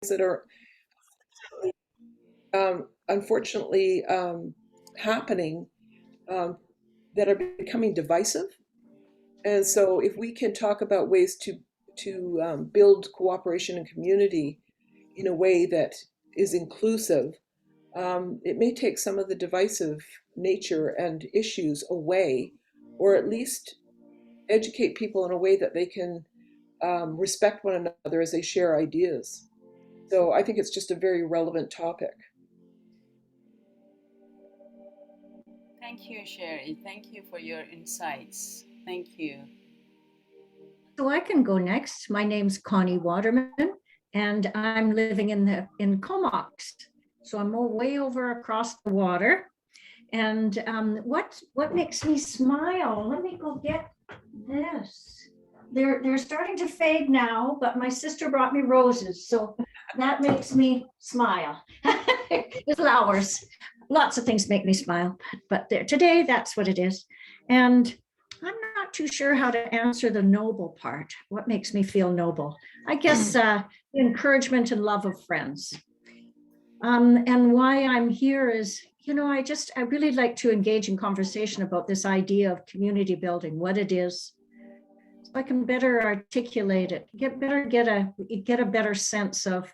that are unfortunately happening that are becoming divisive. And so, if we can talk about ways to build cooperation and community in a way that is inclusive, it may take some of the divisive nature and issues away, or at least educate people in a way that they can respect one another as they share ideas. So I think it's just a very relevant topic. Thank you, Sherry. Thank you for your insights. Thank you. So I can go next. My name's Connie Waterman, and I'm living in Comox. So I'm way over across the water. And what makes me smile? Let me go get this. They're starting to fade now, but my sister brought me roses, so that makes me smile. With flowers, lots of things make me smile, but today that's what it is. And I'm not too sure how to answer the noble part. What makes me feel noble? I guess the encouragement and love of friends. And why I'm here is, I really like to engage in conversation about this idea of community building, what it is, so I can better articulate it, get a better sense of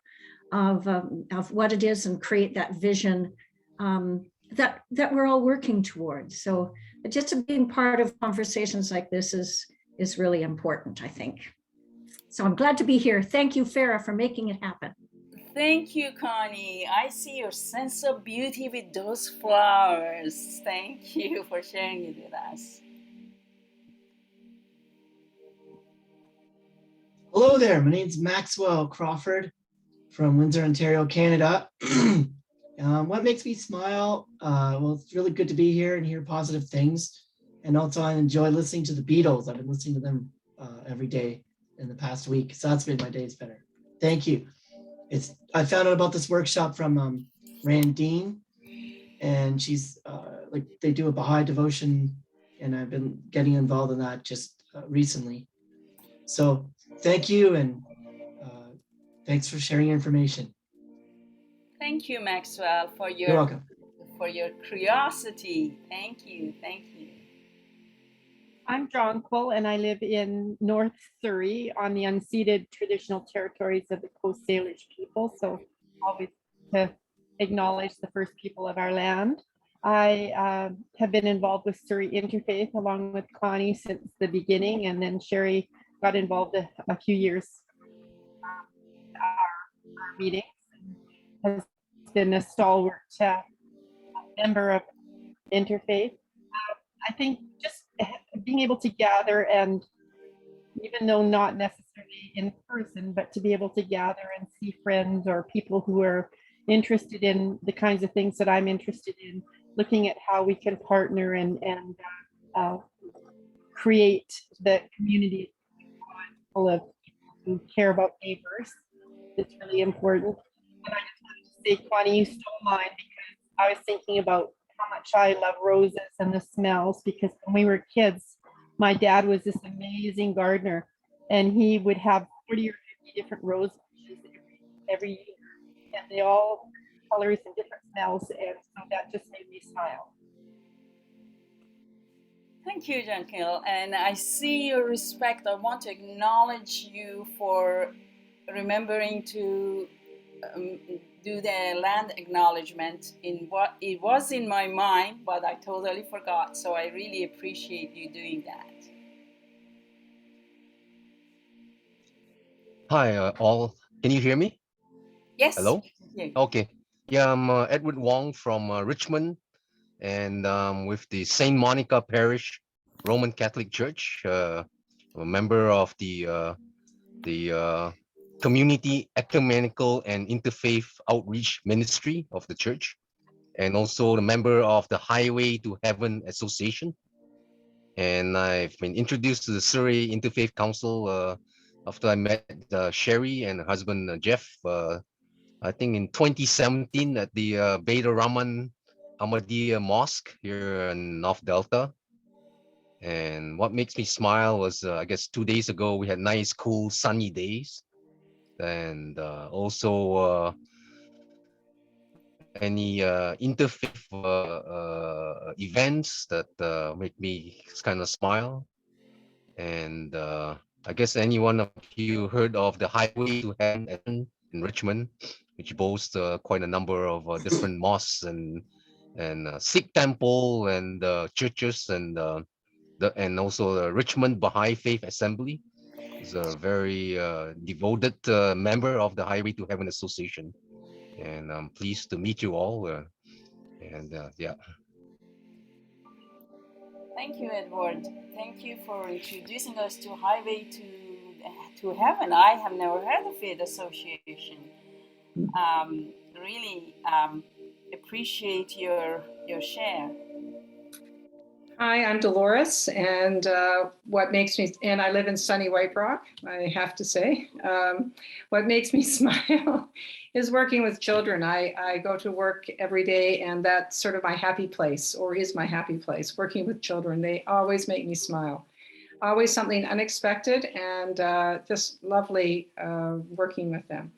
what it is and create that vision that we're all working towards. So just being part of conversations like this is really important, I think. So I'm glad to be here. Thank you, Farrah, for making it happen. Thank you, Connie. I see your sense of beauty with those flowers. Thank you for sharing it with us. Hello there, my name's Maxwell Crawford from Windsor, Ontario, Canada. What makes me smile? Well, it's really good to be here and hear positive things. And also I enjoy listening to the Beatles. I've been listening to them every day in the past week. So that's made my days better. Thank you. I found out about this workshop from Randine, and she's they do a Baha'i devotion, and I've been getting involved in that just recently. So thank you, and thanks for sharing your information. Thank you, Maxwell, for You're welcome. For your curiosity. Thank you. Thank you. I'm Jonquil, and I live in North Surrey on the unceded traditional territories of the Coast Salish people. So always to acknowledge the first people of our land. I have been involved with Surrey Interfaith along with Connie since the beginning, and then Sherry got involved a few years our meetings. Has been a stalwart member of Interfaith. I think just being able to gather, and even though not necessarily in person, but to be able to gather and see friends or people who are interested in the kinds of things that I'm interested in, looking at how we can partner and create the community full of people who care about neighbors. It's really important. And I just wanted to say, Connie, you stole mine because I was thinking about how much I love roses and the smells, because when we were kids, my dad was this amazing gardener, and he would have 40 or 50 different rose bushes every year, and they all colors and different smells, and so that just made me smile. Thank you, Jonquil. And I see your respect. I want to acknowledge you for remembering to do the land acknowledgement. In what it was in my mind, but I totally forgot. So I really appreciate you doing that. Hi, all. Can you hear me? Yes. Hello? Yeah. Okay. Yeah, I'm Edward Wong from Richmond, and with the Saint Monica Parish Roman Catholic Church, a member of the Community Ecumenical and Interfaith Outreach Ministry of the church, and also the member of the Highway to Heaven Association. And I've been introduced to the Surrey Interfaith Council after I met Sherry and her husband Jeff, I think in 2017 at the Beta Rahman Ahmadiyya Mosque here in North Delta. And what makes me smile was, I guess 2 days ago, we had nice, cool, sunny days. and also any interfaith events that make me kind of smile. And I guess any one of you heard of the Highway to Heaven in Richmond, which boasts quite a number of different mosques and Sikh temple and churches and also the Richmond Baha'i Faith Assembly is a very devoted member of the Highway to Heaven Association, and I'm pleased to meet you all. Yeah. Thank you, Edward. Thank you for introducing us to Highway to Heaven. I have never heard of it association. Really appreciate your share. Hi, I'm Dolores, and what makes me, and I live in sunny White Rock, I have to say. What makes me smile is working with children. I go to work every day, and that's sort of my happy place, or is my happy place, working with children. They always make me smile. Always something unexpected, and just lovely working with them.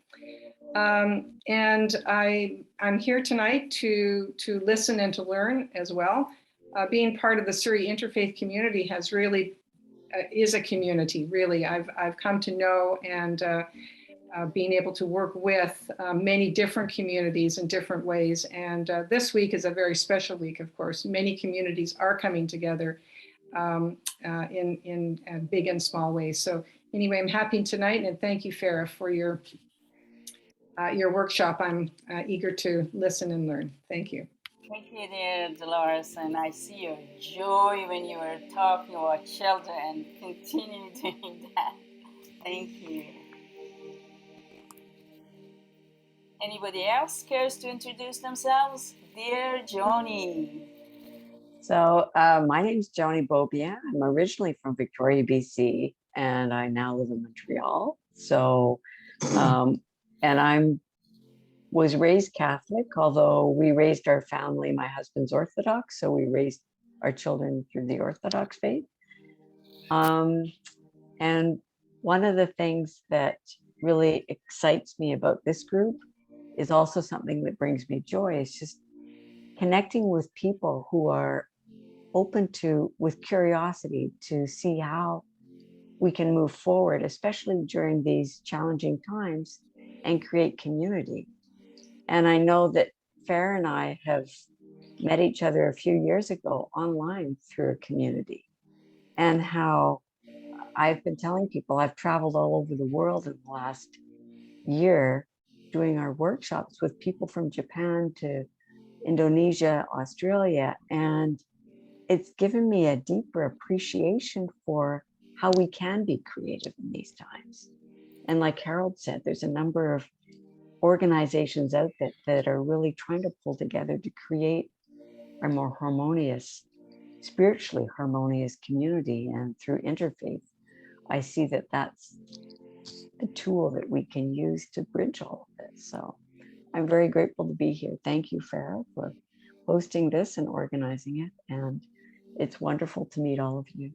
And I'm here tonight to listen and to learn as well. Being part of the Surrey Interfaith Community has really is a community. Really, I've come to know and being able to work with many different communities in different ways. And this week is a very special week. Of course, many communities are coming together in big and small ways. So anyway, I'm happy tonight, and thank you, Farrah, for your workshop. I'm eager to listen and learn. Thank you. Thank you, dear Dolores, and I see your joy when you were talking about children, and continue doing that. Thank you. Anybody else cares to introduce themselves? Dear Joni. So my name's Joni Beaubien. I'm originally from Victoria, BC, and I now live in Montreal. So, and was raised Catholic, although we raised our family, my husband's Orthodox, so we raised our children through the Orthodox faith. And one of the things that really excites me about this group is also something that brings me joy. It's just connecting with people who are open to, with curiosity, to see how we can move forward, especially during these challenging times, and create community. And I know that Farrah and I have met each other a few years ago online through a community, and how I've been telling people I've traveled all over the world in the last year doing our workshops with people from Japan to Indonesia, Australia, and it's given me a deeper appreciation for how we can be creative in these times. And like Harold said, there's a number of organizations out there that are really trying to pull together to create a more harmonious, spiritually harmonious community. And through interfaith, I see that that's the tool that we can use to bridge all of this. So I'm very grateful to be here. Thank you, Farrah, for hosting this and organizing it. And it's wonderful to meet all of you.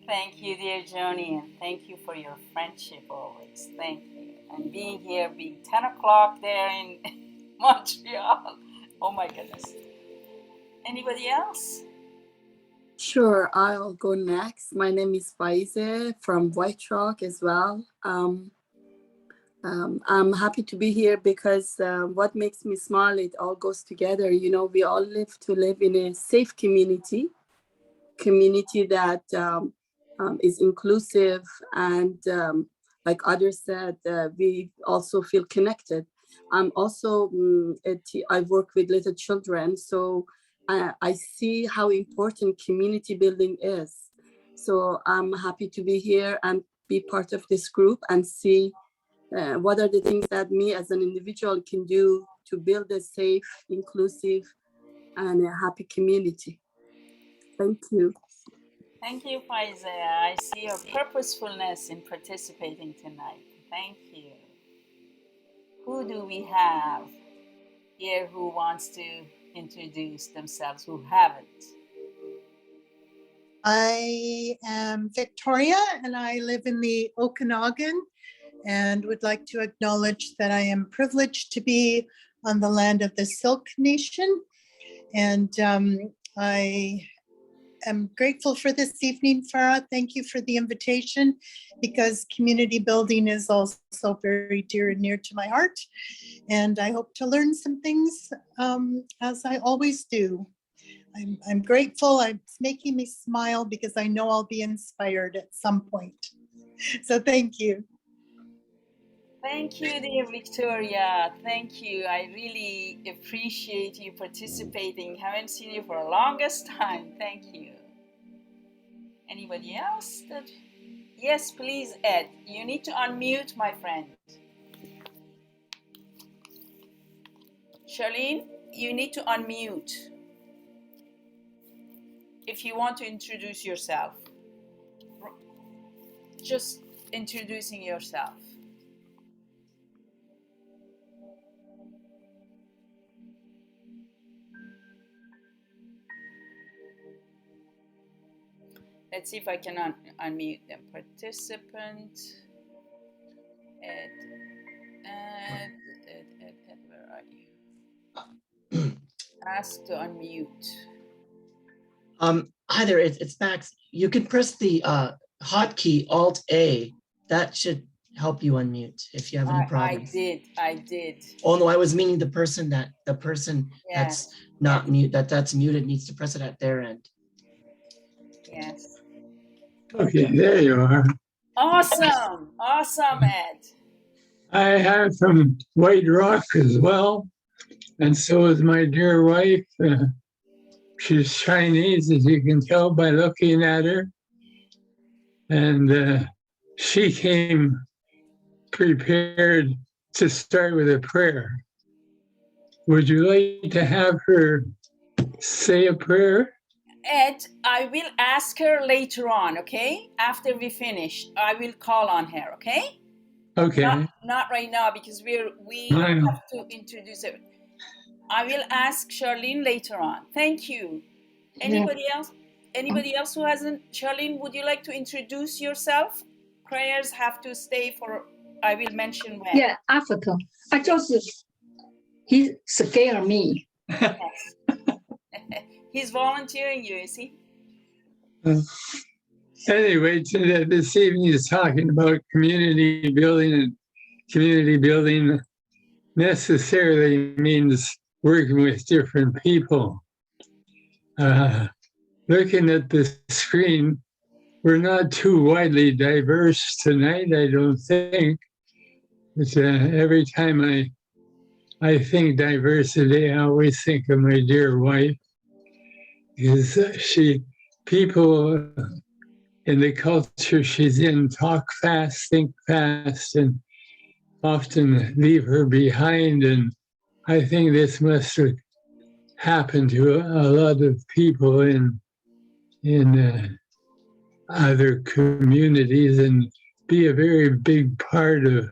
Thank you, dear Joni, and thank you for your friendship always. Thank you. And being here, being 10 o'clock there in Montreal. Oh my goodness. Anybody else? Sure, I'll go next. My name is Faize from White Rock as well. I'm happy to be here because what makes me smile, it all goes together. You know, we all live in a safe community that is inclusive, and like others said, we also feel connected. I'm also, I work with little children, so I see how important community building is. So I'm happy to be here and be part of this group and see what are the things that me as an individual can do to build a safe, inclusive, and a happy community. Thank you. Thank you, Faiza. I see your purposefulness in participating tonight. Thank you. Who do we have here who wants to introduce themselves, who haven't? I am Victoria and I live in the Okanagan and would like to acknowledge that I am privileged to be on the land of the Silk Nation. And I am grateful for this evening, Farrah. Thank you for the invitation, because community building is also very dear and near to my heart. And I hope to learn some things as I always do. I'm grateful. It's making me smile because I know I'll be inspired at some point. So thank you. Thank you, dear Victoria. Thank you. I really appreciate you participating. Haven't seen you for the longest time. Thank you. Anybody else? Yes, please, Ed. You need to unmute, my friend. Charlene, you need to unmute if you want to introduce yourself. Just introducing yourself. Let's see if I can unmute them. Participant. Ed, where are you? Ask to unmute. Hi there, it's Max. You can press the hotkey Alt-A. That should help you unmute if you have any problems. I did. Oh no, I was meaning the person that's not mute, that's muted needs to press it at their end. Yes. Okay, there you are. Awesome, Ed. I am from White Rock as well, and so is my dear wife. She's Chinese, as you can tell by looking at her. And she came prepared to start with a prayer. Would you like to have her say a prayer? Ed, I will ask her later on, okay? After we finish, I will call on her, okay? Okay. Not right now, because we have to introduce it. I will ask Charlene later on. Thank you. Anybody else? Anybody else who hasn't? Charlene, would you like to introduce yourself? Prayers have to stay for, I will mention when. Yeah, Africa. I just, he scared me. Yes. He's volunteering you, is he? Anyway, this evening is talking about community building, and community building necessarily means working with different people. Looking at the screen, we're not too widely diverse tonight, I don't think. But every time I think diversity, I always think of my dear wife, because people in the culture she's in talk fast, think fast, and often leave her behind. And I think this must have happened to a lot of people in other communities, and be a very big part of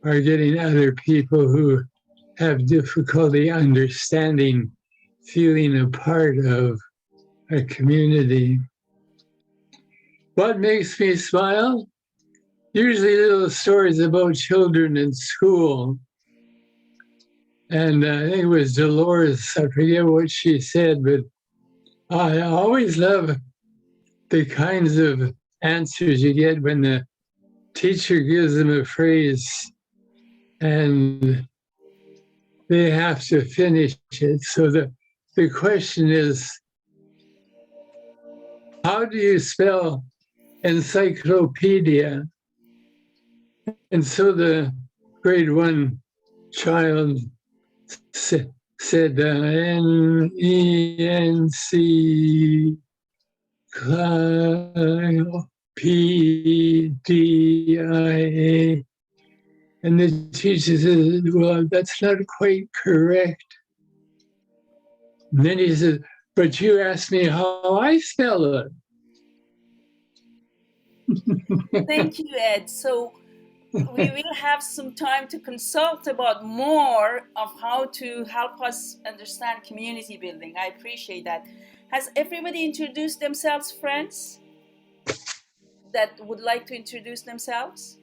are getting other people who have difficulty understanding, feeling a part of a community. What makes me smile? Usually little stories about children in school. And I think it was Dolores, I forget what she said, but I always love the kinds of answers you get when the teacher gives them a phrase and they have to finish it. So the question is, how do you spell encyclopedia? And so the grade 1 child said N-E-N-C-P-D-I-A. And the teacher said, well, that's not quite correct. And then he said, but you asked me how I spell it. Thank you, Ed. So we will have some time to consult about more of how to help us understand community building. I appreciate that. Has everybody introduced themselves, friends? That would like to introduce themselves?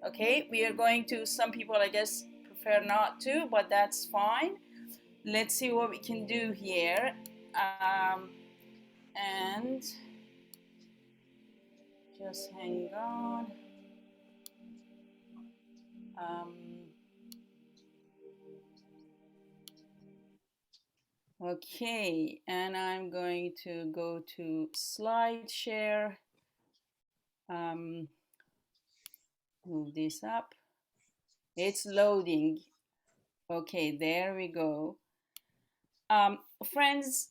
Okay, we are going to, some people I guess prefer not to, but that's fine. Let's see what we can do here. And just hang on. Okay, and I'm going to go to slide share. Move this up. It's loading. Okay, there we go. Friends,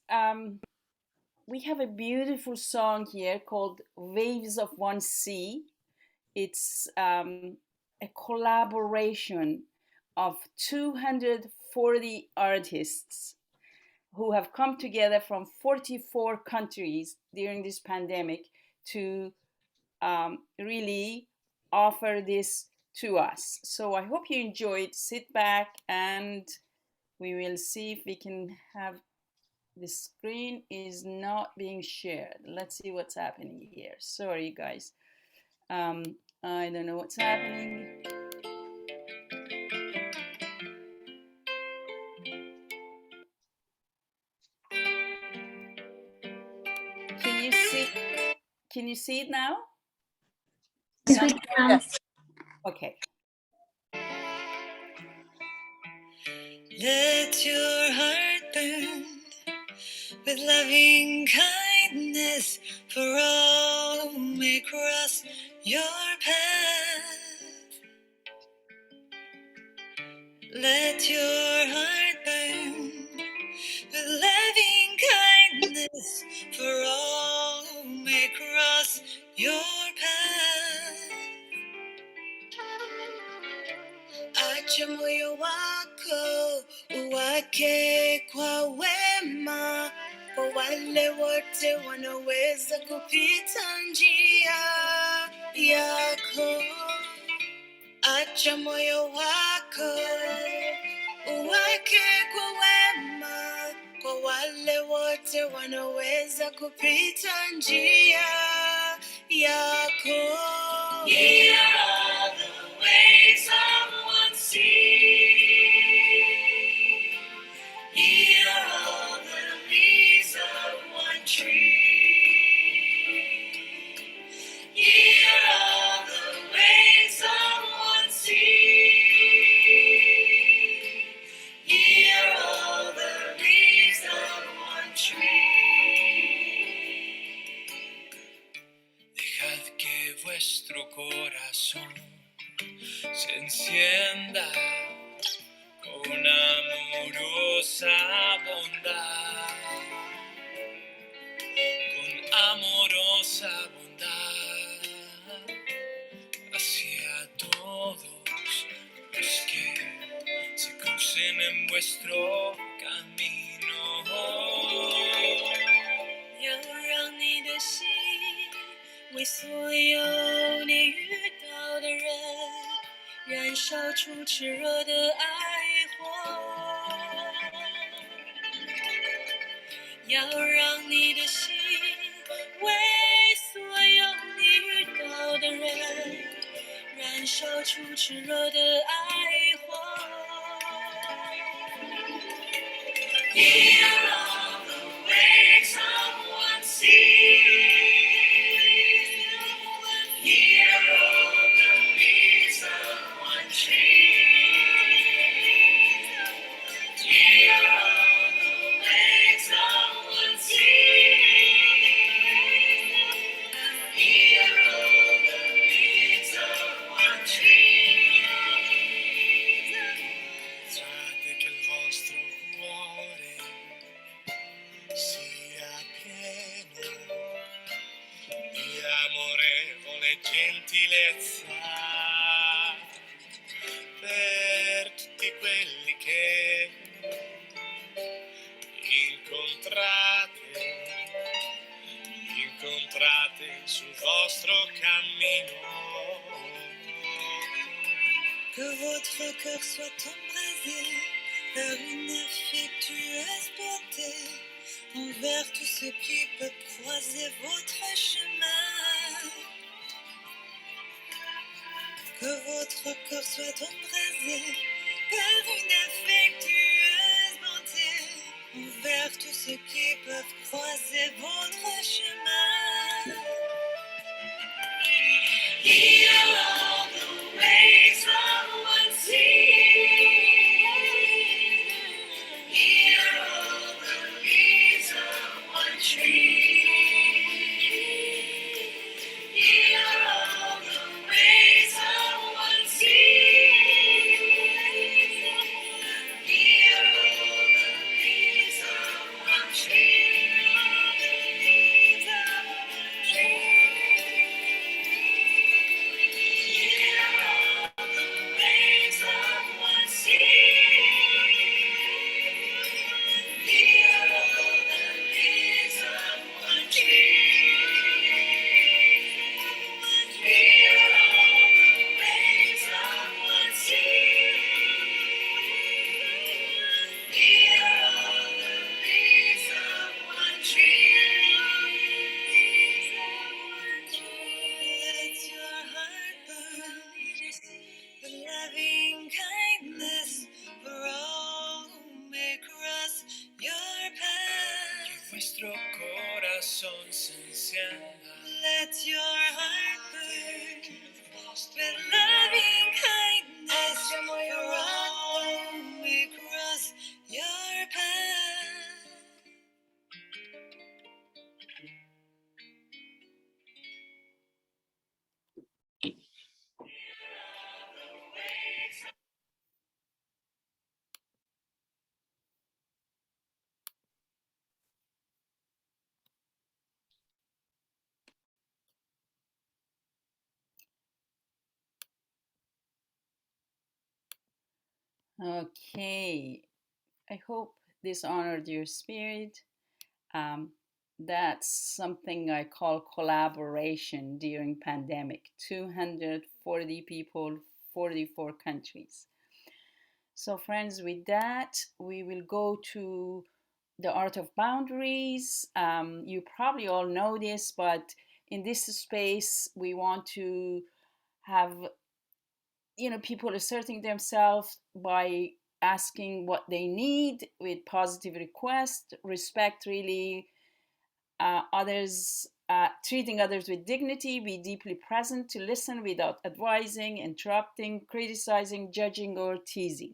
we have a beautiful song here called Waves of One Sea. It's a collaboration of 240 artists who have come together from 44 countries during this pandemic to really offer this to us. So I hope you enjoyed. Sit back and we will see if we can have, the screen is not being shared. Let's see what's happening here. Sorry, guys. I don't know what's happening. Can you see it now? Yes. Okay. Let your heart burn with loving kindness for all who may cross your path. Let your heart burn with loving kindness for all who may cross your path. Acha moyo wako uwake kwa wema, kwa wale wote wanaweza kupita njia yako. Acha moyo wako uwake kwa wema, kwa wale wote wanaweza kupita njia yako. Here are the ways of one sea. Here are the leaves of one tree. Here are the waves of one sea. Here are the leaves of one tree. Dejad que vuestro corazón se encienda con amorosa bondad, con amorosa bondad hacia todos los que se crucen en vuestro camino. 要让你的心为所有你遇到的人燃烧出炽热的爱火，要让你的心为所有你遇到的人燃烧出炽热的爱火。Here are the waves of one sea. Here are the leaves of one tree. Here are the waves of one sea. Here are the leaves of one tree. Fate che il vostro cuore sia pieno di amorevole gentilezza per tutti quelli che incontrate sul vostro cammino. Que votre cœur soit embrasé par une affectueuse bonté envers tous ceux qui peuvent croiser votre chemin. Que votre corps soit embrasé par une affectueuse bonté envers tous ceux qui peuvent croiser votre chemin. Heal all the ways of one sea. Heal all the leaves of one tree. Heal all the ways of one sea. Heal all the leaves of one tree. Leaves of one tree. Loving kindness for all who may cross your path. Que vuestro corazón se encienda. Let your heart burn with loving kindness for all who may cross your path. Okay, I hope this honored your spirit. That's something I call collaboration during pandemic. 240 people, 44 countries. So friends, with that, we will go to the art of boundaries. You probably all know this, but in this space, we want to have people asserting themselves by asking what they need with positive request, respect really others, treating others with dignity, be deeply present to listen without advising, interrupting, criticizing, judging, or teasing.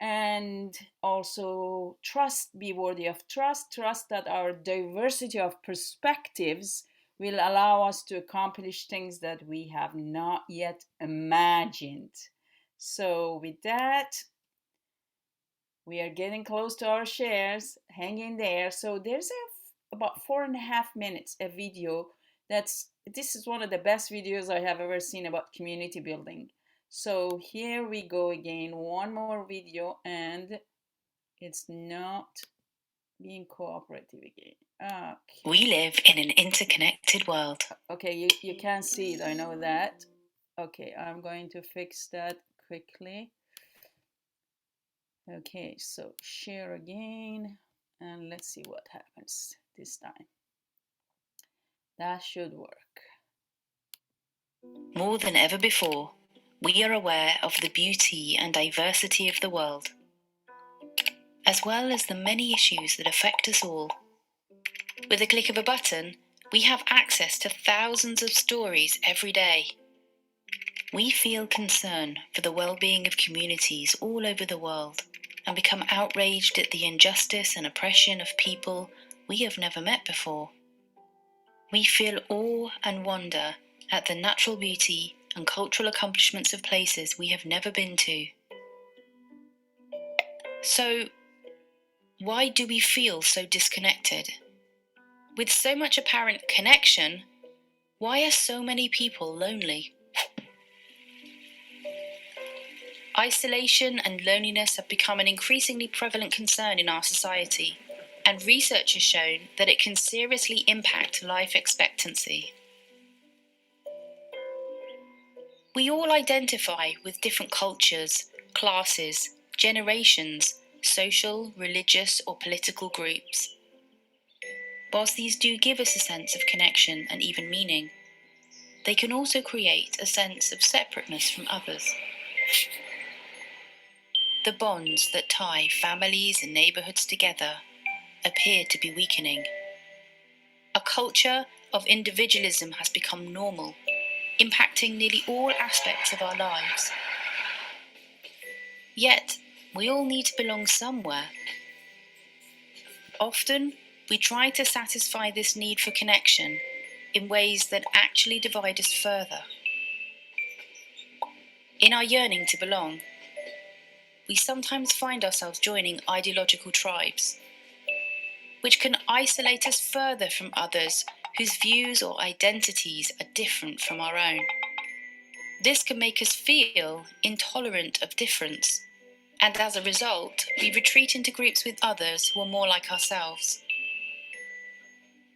And also trust, be worthy of trust that our diversity of perspectives will allow us to accomplish things that we have not yet imagined. So with that, we are getting close to our shares. Hang in there. So there's about 4.5 minutes a video. This is one of the best videos I have ever seen about community building. So here we go again, one more video, and it's not being cooperative again. Okay. We live in an interconnected world. Okay, you can't see it, I know that. Okay, I'm going to fix that quickly. Okay, so share again, and let's see what happens this time. That should work. More than ever before, we are aware of the beauty and diversity of the world, as well as the many issues that affect us all. With a click of a button, we have access to thousands of stories every day. We feel concern for the well-being of communities all over the world and become outraged at the injustice and oppression of people we have never met before. We feel awe and wonder at the natural beauty and cultural accomplishments of places we have never been to. So, why do we feel so disconnected? With so much apparent connection, why are so many people lonely? Isolation and loneliness have become an increasingly prevalent concern in our society, and research has shown that it can seriously impact life expectancy. We all identify with different cultures, classes, generations, social, religious, or political groups. Whilst these do give us a sense of connection and even meaning, they can also create a sense of separateness from others. The bonds that tie families and neighbourhoods together appear to be weakening. A culture of individualism has become normal, impacting nearly all aspects of our lives. Yet, we all need to belong somewhere. Often, we try to satisfy this need for connection in ways that actually divide us further. In our yearning to belong, we sometimes find ourselves joining ideological tribes, which can isolate us further from others whose views or identities are different from our own. This can make us feel intolerant of difference, and as a result, we retreat into groups with others who are more like ourselves.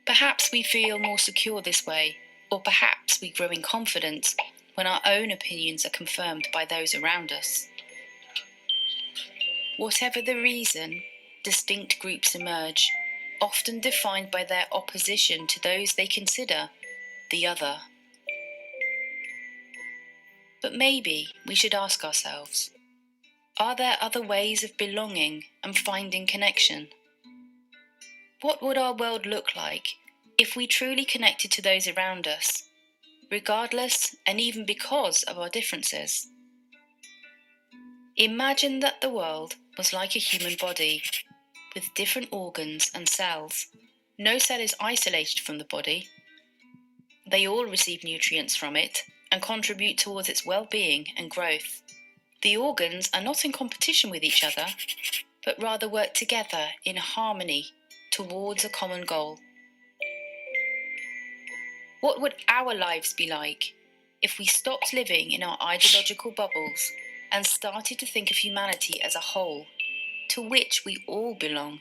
Perhaps we feel more secure this way, or perhaps we grow in confidence when our own opinions are confirmed by those around us. Whatever the reason, distinct groups emerge, often defined by their opposition to those they consider the other. But maybe we should ask ourselves, are there other ways of belonging and finding connection? What would our world look like if we truly connected to those around us, regardless and even because of our differences? Imagine that the world was like a human body, with different organs and cells. No cell is isolated from the body. They all receive nutrients from it and contribute towards its well-being and growth. The organs are not in competition with each other, but rather work together in harmony towards a common goal. What would our lives be like if we stopped living in our ideological bubbles and started to think of humanity as a whole, to which we all belong?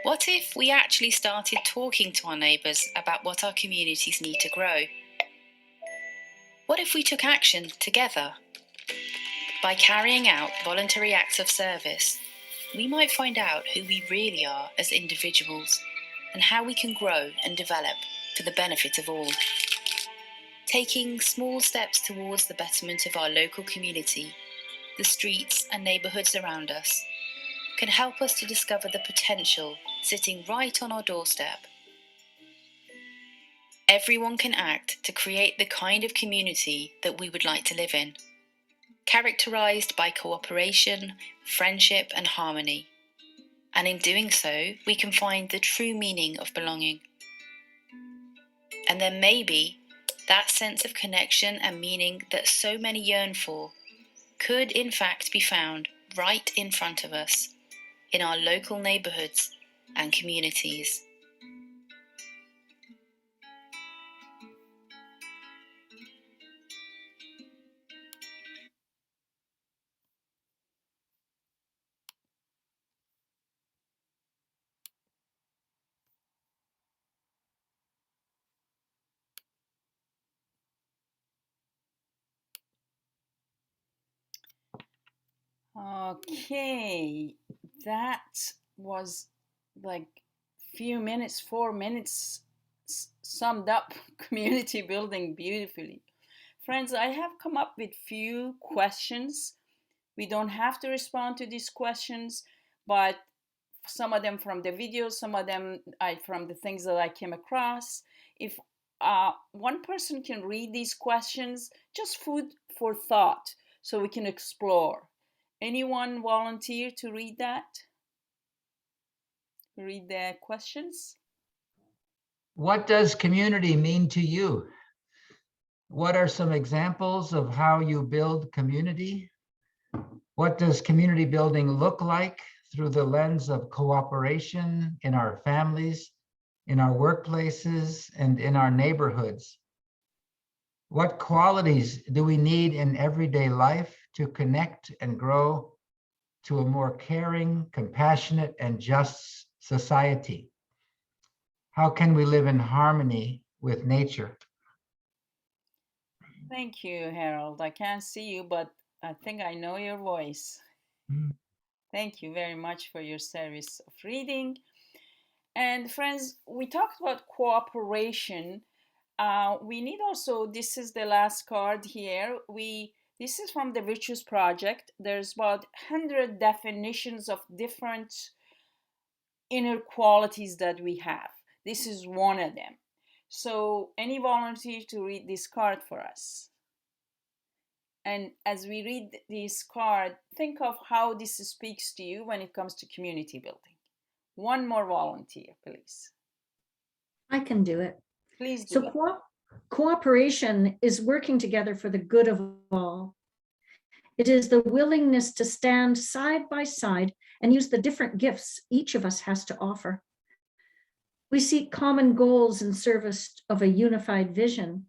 What if we actually started talking to our neighbours about what our communities need to grow? What if we took action together? By carrying out voluntary acts of service, we might find out who we really are as individuals and how we can grow and develop for the benefit of all. Taking small steps towards the betterment of our local community, the streets and neighbourhoods around us, can help us to discover the potential sitting right on our doorstep. Everyone can act to create the kind of community that we would like to live in, characterised by cooperation, friendship and harmony. And in doing so, we can find the true meaning of belonging. And then maybe that sense of connection and meaning that so many yearn for could in fact be found right in front of us, in our local neighbourhoods and communities. Okay, that was like few minutes, 4 minutes, summed up community building beautifully. Friends, I have come up with few questions. We don't have to respond to these questions, but some of them from the videos, some of them from the things that I came across. If one person can read these questions, just food for thought so we can explore. Anyone volunteer to read that? Read the questions? What does community mean to you? What are some examples of how you build community? What does community building look like through the lens of cooperation in our families, in our workplaces, and in our neighborhoods? What qualities do we need in everyday life to connect and grow to a more caring, compassionate, and just society? How can we live in harmony with nature? Thank you, Harold. I can't see you, but I think I know your voice. Thank you very much for your service of reading. And friends, we talked about cooperation. We need also, this is the last card here. This is from the Virtues Project. There's about 100 definitions of different inner qualities that we have. This is one of them. So any volunteer to read this card for us? And as we read this card, think of how this speaks to you when it comes to community building. One more volunteer, please. I can do it. Please do. So cooperation is working together for the good of all. It is the willingness to stand side by side and use the different gifts each of us has to offer. We seek common goals in service of a unified vision.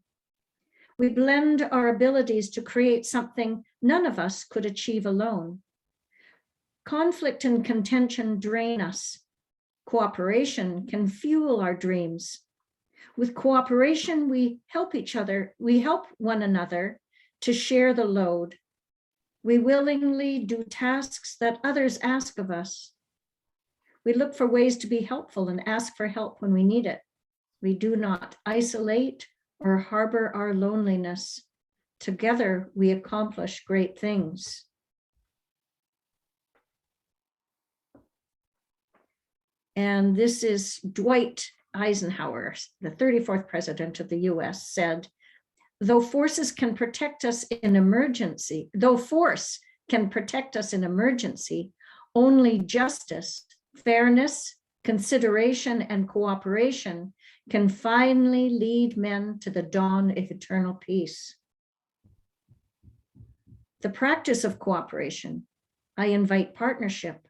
We blend our abilities to create something none of us could achieve alone. Conflict and contention drain us. Cooperation can fuel our dreams. With cooperation, we help each other. We help one another to share the load. We willingly do tasks that others ask of us. We look for ways to be helpful and ask for help when we need it. We do not isolate or harbor our loneliness. Together, we accomplish great things. And this is Dwight Eisenhower, the 34th president of the US, said, though force can protect us in emergency, only justice, fairness, consideration, and cooperation can finally lead men to the dawn of eternal peace. The practice of cooperation, I invite partnership.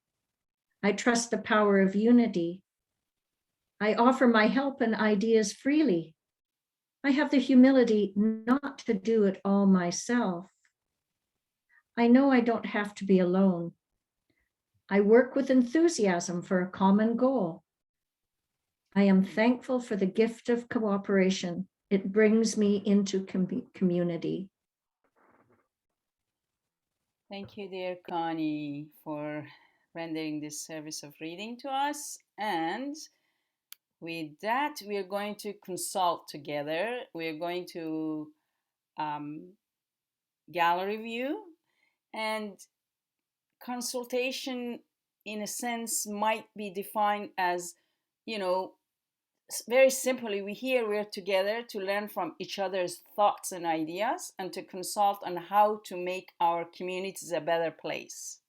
I trust the power of unity. I offer my help and ideas freely. I have the humility not to do it all myself. I know I don't have to be alone. I work with enthusiasm for a common goal. I am thankful for the gift of cooperation. It brings me into community. Thank you, dear Connie, for rendering this service of reading to us. And with that, we are going to consult together. We are going to gallery view, and consultation in a sense might be defined as, very simply, we're together to learn from each other's thoughts and ideas and to consult on how to make our communities a better place.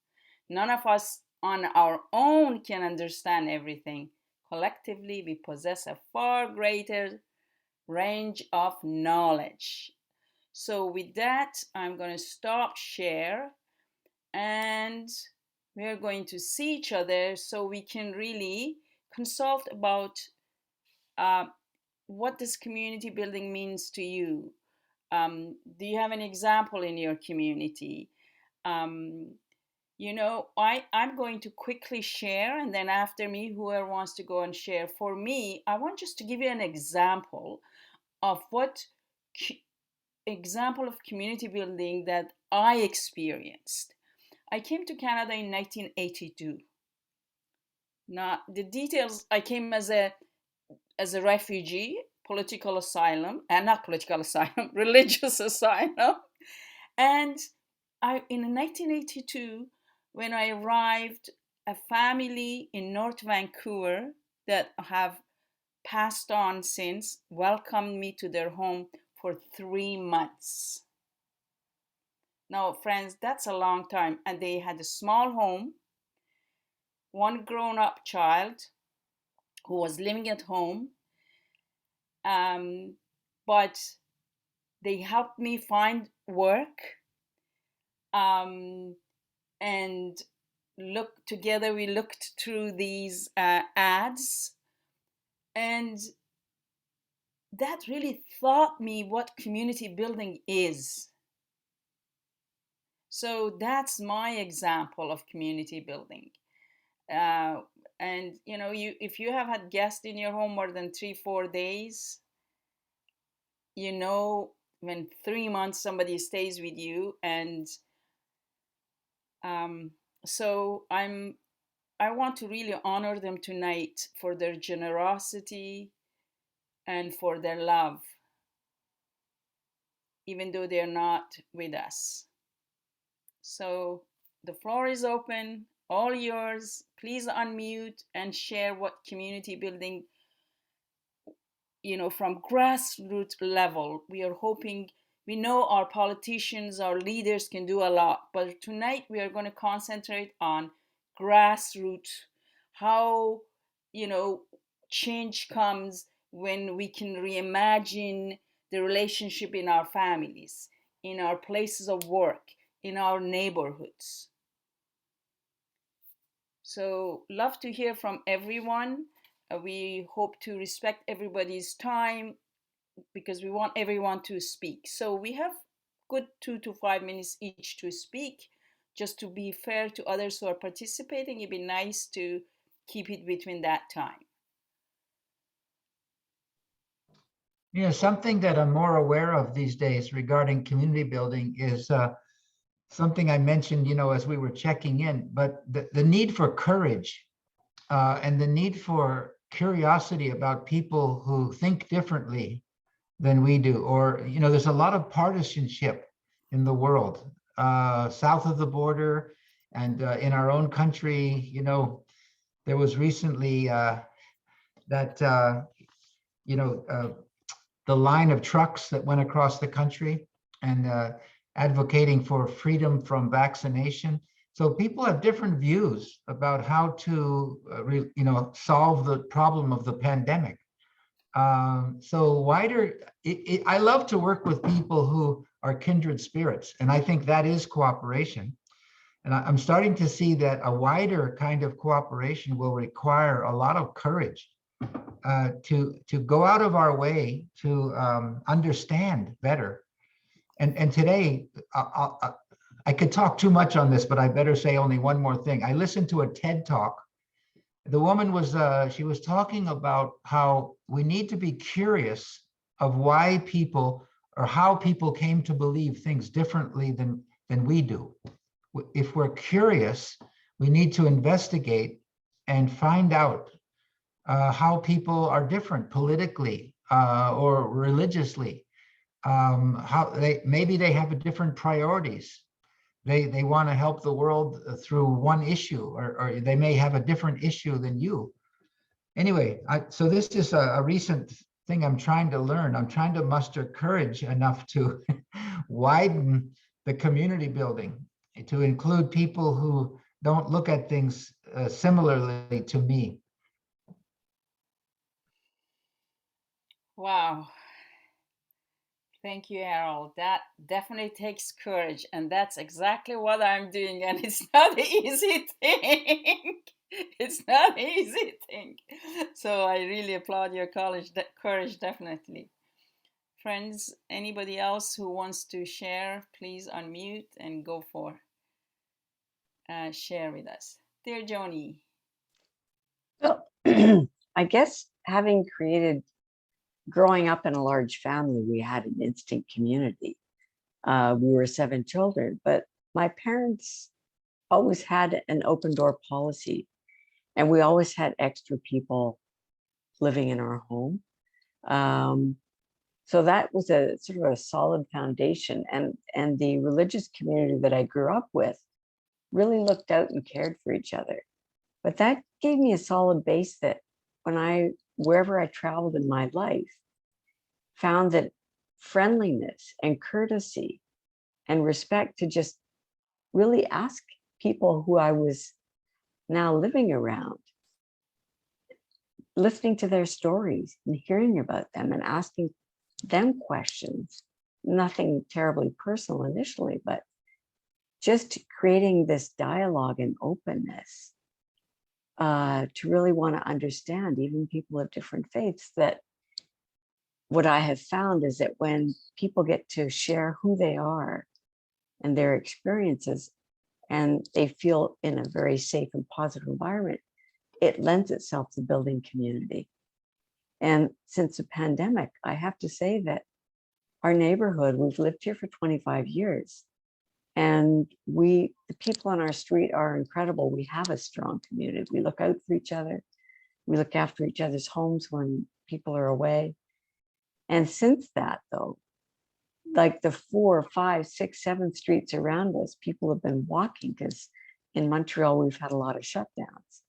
None of us on our own can understand everything. Collectively, we possess a far greater range of knowledge. So with that, I'm going to stop share, and we are going to see each other so we can really consult about what this community building means to you. Do you have an example in your community? I'm going to quickly share, and then after me, whoever wants to go and share. For me, I want just to give you an example of example of community building that I experienced. I came to Canada in 1982. Now, the details, I came as a refugee, political asylum, and not political asylum, religious asylum. And in 1982, when I arrived, a family in North Vancouver that have passed on since welcomed me to their home for 3 months. Now, friends, that's a long time. And they had a small home, one grown-up child who was living at home. But they helped me find work, and we looked through these ads, and that really taught me what community building is. So that's my example of community building. And if you have had guests in your home more than 3-4 days, when 3 months somebody stays with you, and So I want to really honor them tonight for their generosity and for their love, even though they're not with us. So the floor is open, all yours. Please unmute and share what community building, from grassroots level. We are hoping, we know our politicians, our leaders can do a lot, but tonight we are going to concentrate on grassroots, how, change comes when we can reimagine the relationship in our families, in our places of work, in our neighborhoods. So, love to hear from everyone. We hope to respect everybody's time because we want everyone to speak. So, we have good 2 to 5 minutes each to speak. Just to be fair to others who are participating, it'd be nice to keep it between that time. Yeah, something that I'm more aware of these days regarding community building is something I mentioned, as we were checking in, but the need for courage and the need for curiosity about people who think differently than we do. Or, there's a lot of partisanship in the world, south of the border and in our own country. There was recently that, the line of trucks that went across the country and advocating for freedom from vaccination. So people have different views about how to, solve the problem of the pandemic. So I love to work with people who are kindred spirits, and I think that is cooperation. And I'm starting to see that a wider kind of cooperation will require a lot of courage to go out of our way to understand better. And today, I could talk too much on this, but I better say only one more thing. I listened to a TED Talk. The woman she was talking about how we need to be curious of why people or how people came to believe things differently than we do. If we're curious, we need to investigate and find out how people are different politically or religiously. How maybe they have different priorities. They want to help the world through one issue, or they may have a different issue than you. Anyway, so this is a recent thing I'm trying to learn. I'm trying to muster courage enough to widen the community building to include people who don't look at things similarly to me. Wow. Thank you, Harold. That definitely takes courage, and that's exactly what I'm doing. And it's not an easy thing. It's not an easy thing. So I really applaud your courage, definitely. Friends, anybody else who wants to share, please unmute and go for share with us. Dear Joni. Well, I guess growing up in a large family, we had an instant community. We were 7 children, but my parents always had an open door policy, and we always had extra people living in our home. So that was a sort of a solid foundation, and the religious community that I grew up with really looked out and cared for each other. But that gave me a solid base that wherever I traveled in my life, found that friendliness and courtesy and respect to just really ask people who I was now living around, listening to their stories and hearing about them and asking them questions, nothing terribly personal initially, but just creating this dialogue and openness to really want to understand even people of different faiths. That what I have found is that when people get to share who they are and their experiences, and they feel in a very safe and positive environment, it lends itself to building community. And since the pandemic, I have to say that our neighborhood, we've lived here for 25 years, And the people on our street are incredible. We have a strong community. We look out for each other. We look after each other's homes when people are away. And since that, though, like the 4, 5, 6, 7 streets around us, people have been walking, because in Montreal, we've had a lot of shutdowns.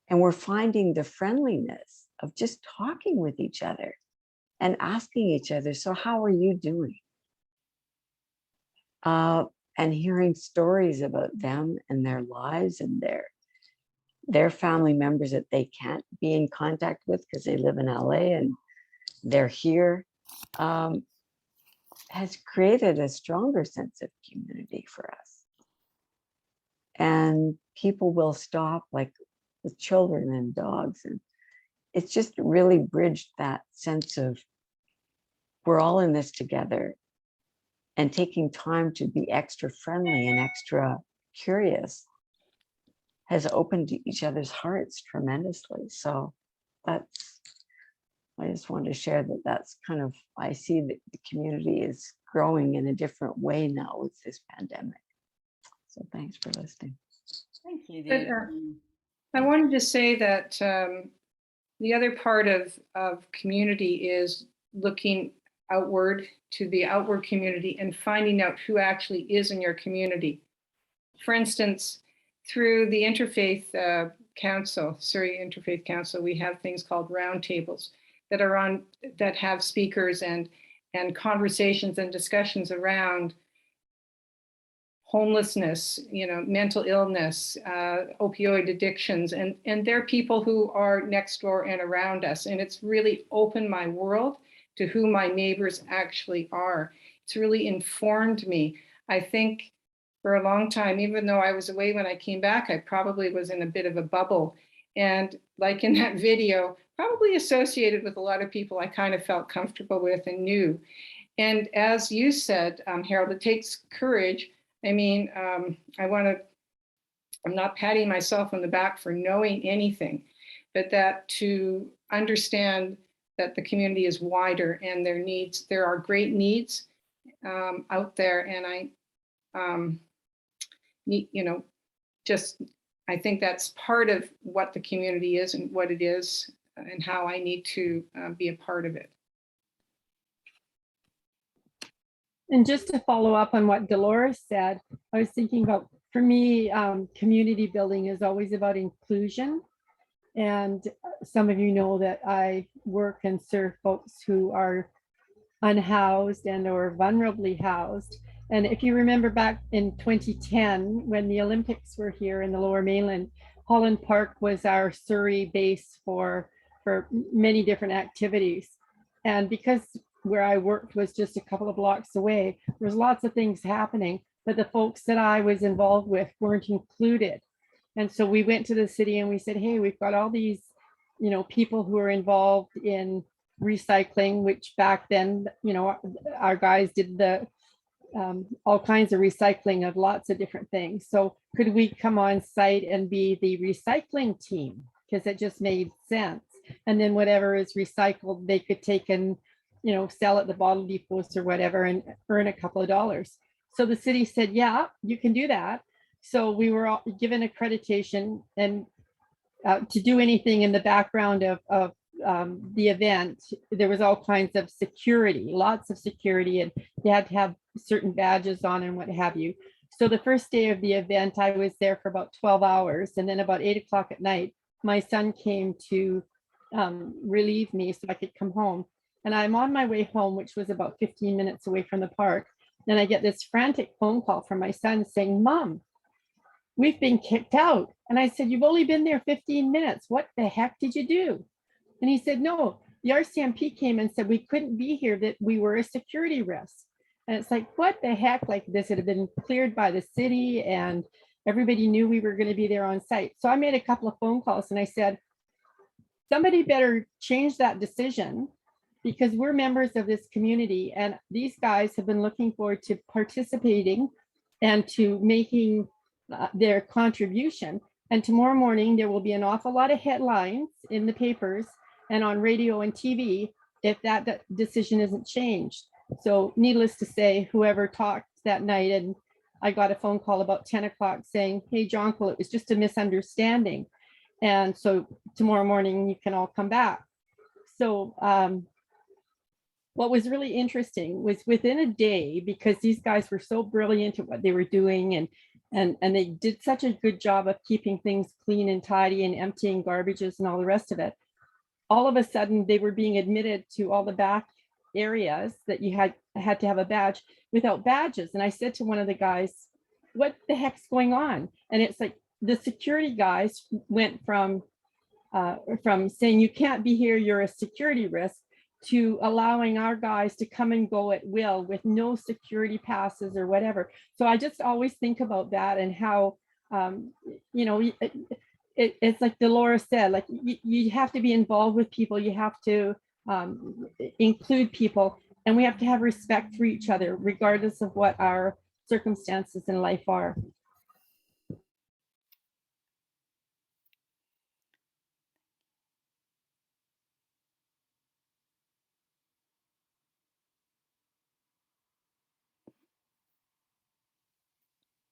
And we're finding the friendliness of just talking with each other and asking each other, so how are you doing? And hearing stories about them and their lives and their family members that they can't be in contact with because they live in LA and they're here, has created a stronger sense of community for us. And people will stop, like with children and dogs, and it's just really bridged that sense of we're all in this together, and taking time to be extra friendly and extra curious has opened each other's hearts tremendously. So I just wanted to share that that's kind of, I see that the community is growing in a different way now with this pandemic. So thanks for listening. Thank you, But, Dave. I wanted to say that the other part of community is looking outward to the outward community and finding out who actually is in your community. For instance, through the Interfaith Council, Surrey Interfaith Council, we have things called roundtables that have speakers and conversations and discussions around homelessness, mental illness, opioid addictions, and they're people who are next door and around us. And it's really opened my world to who my neighbors actually are. It's really informed me. I think for a long time, even though I was away when I came back, I probably was in a bit of a bubble. And like in that video, probably associated with a lot of people I kind of felt comfortable with and knew. And as you said, Harold, it takes courage. I mean, I'm not patting myself on the back for knowing anything, but that to understand that the community is wider and there are great needs out there. And I think that's part of what the community is and what it is and how I need to be a part of it. And just to follow up on what Dolores said, I was thinking about, for me, community building is always about inclusion. And some of you know that I work and serve folks who are unhoused and or vulnerably housed. And if you remember back in 2010, when the Olympics were here in the Lower Mainland, Holland Park was our Surrey base for many different activities. And because where I worked was just a couple of blocks away, there was lots of things happening, but the folks that I was involved with weren't included. And so we went to the city and we said, hey, we've got all these, people who are involved in recycling, which back then, our guys did the all kinds of recycling of lots of different things. So could we come on site and be the recycling team? Because it just made sense. And then whatever is recycled, they could take and, sell at the bottle depots or whatever and earn a couple of dollars. So the city said, yeah, you can do that. So we were all given accreditation and to do anything in the background of the event. There was all kinds of security, lots of security, and you had to have certain badges on and what have you. So the first day of the event, I was there for about 12 hours. And then about 8 o'clock at night, my son came to relieve me so I could come home. And I'm on my way home, which was about 15 minutes away from the park. Then I get this frantic phone call from my son saying, Mom, we've been kicked out. And I said, you've only been there 15 minutes. What the heck did you do? And he said, no, the RCMP came and said we couldn't be here, that we were a security risk. And it's like, what the heck? Like, this had been cleared by the city and everybody knew we were going to be there on site. So I made a couple of phone calls and I said, somebody better change that decision, because we're members of this community and these guys have been looking forward to participating and to making their contribution. And tomorrow morning, there will be an awful lot of headlines in the papers and on radio and TV if that decision isn't changed. So needless to say, whoever talked that night and I got a phone call about 10 o'clock saying, hey, Jonquil, it was just a misunderstanding. And so tomorrow morning you can all come back. So what was really interesting was within a day, because these guys were so brilliant at what they were doing, and they did such a good job of keeping things clean and tidy and emptying garbages and all the rest of it. All of a sudden they were being admitted to all the back areas that you had to have a badge without badges. And I said to one of the guys, what the heck's going on? And it's like the security guys went from saying you can't be here, you're a security risk, to allowing our guys to come and go at will with no security passes or whatever. So I just always think about that, and how, you know, it's like Dolores said, like you have to be involved with people, you have to include people, and we have to have respect for each other, regardless of what our circumstances in life are.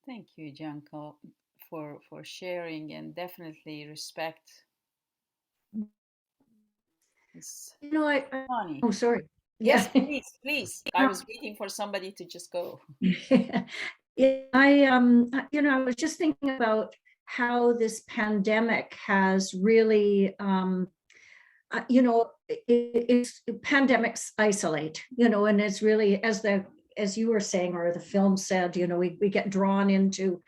Thank you, Janko, for sharing, and definitely respect. You know, Connie. oh, sorry. Yes, Yeah. please. I was waiting for somebody to just go. Yeah, you know, I was just thinking about how this pandemic has really, you know, pandemics isolate, you know, and it's really, as you were saying, or the film said, you know, we get drawn into,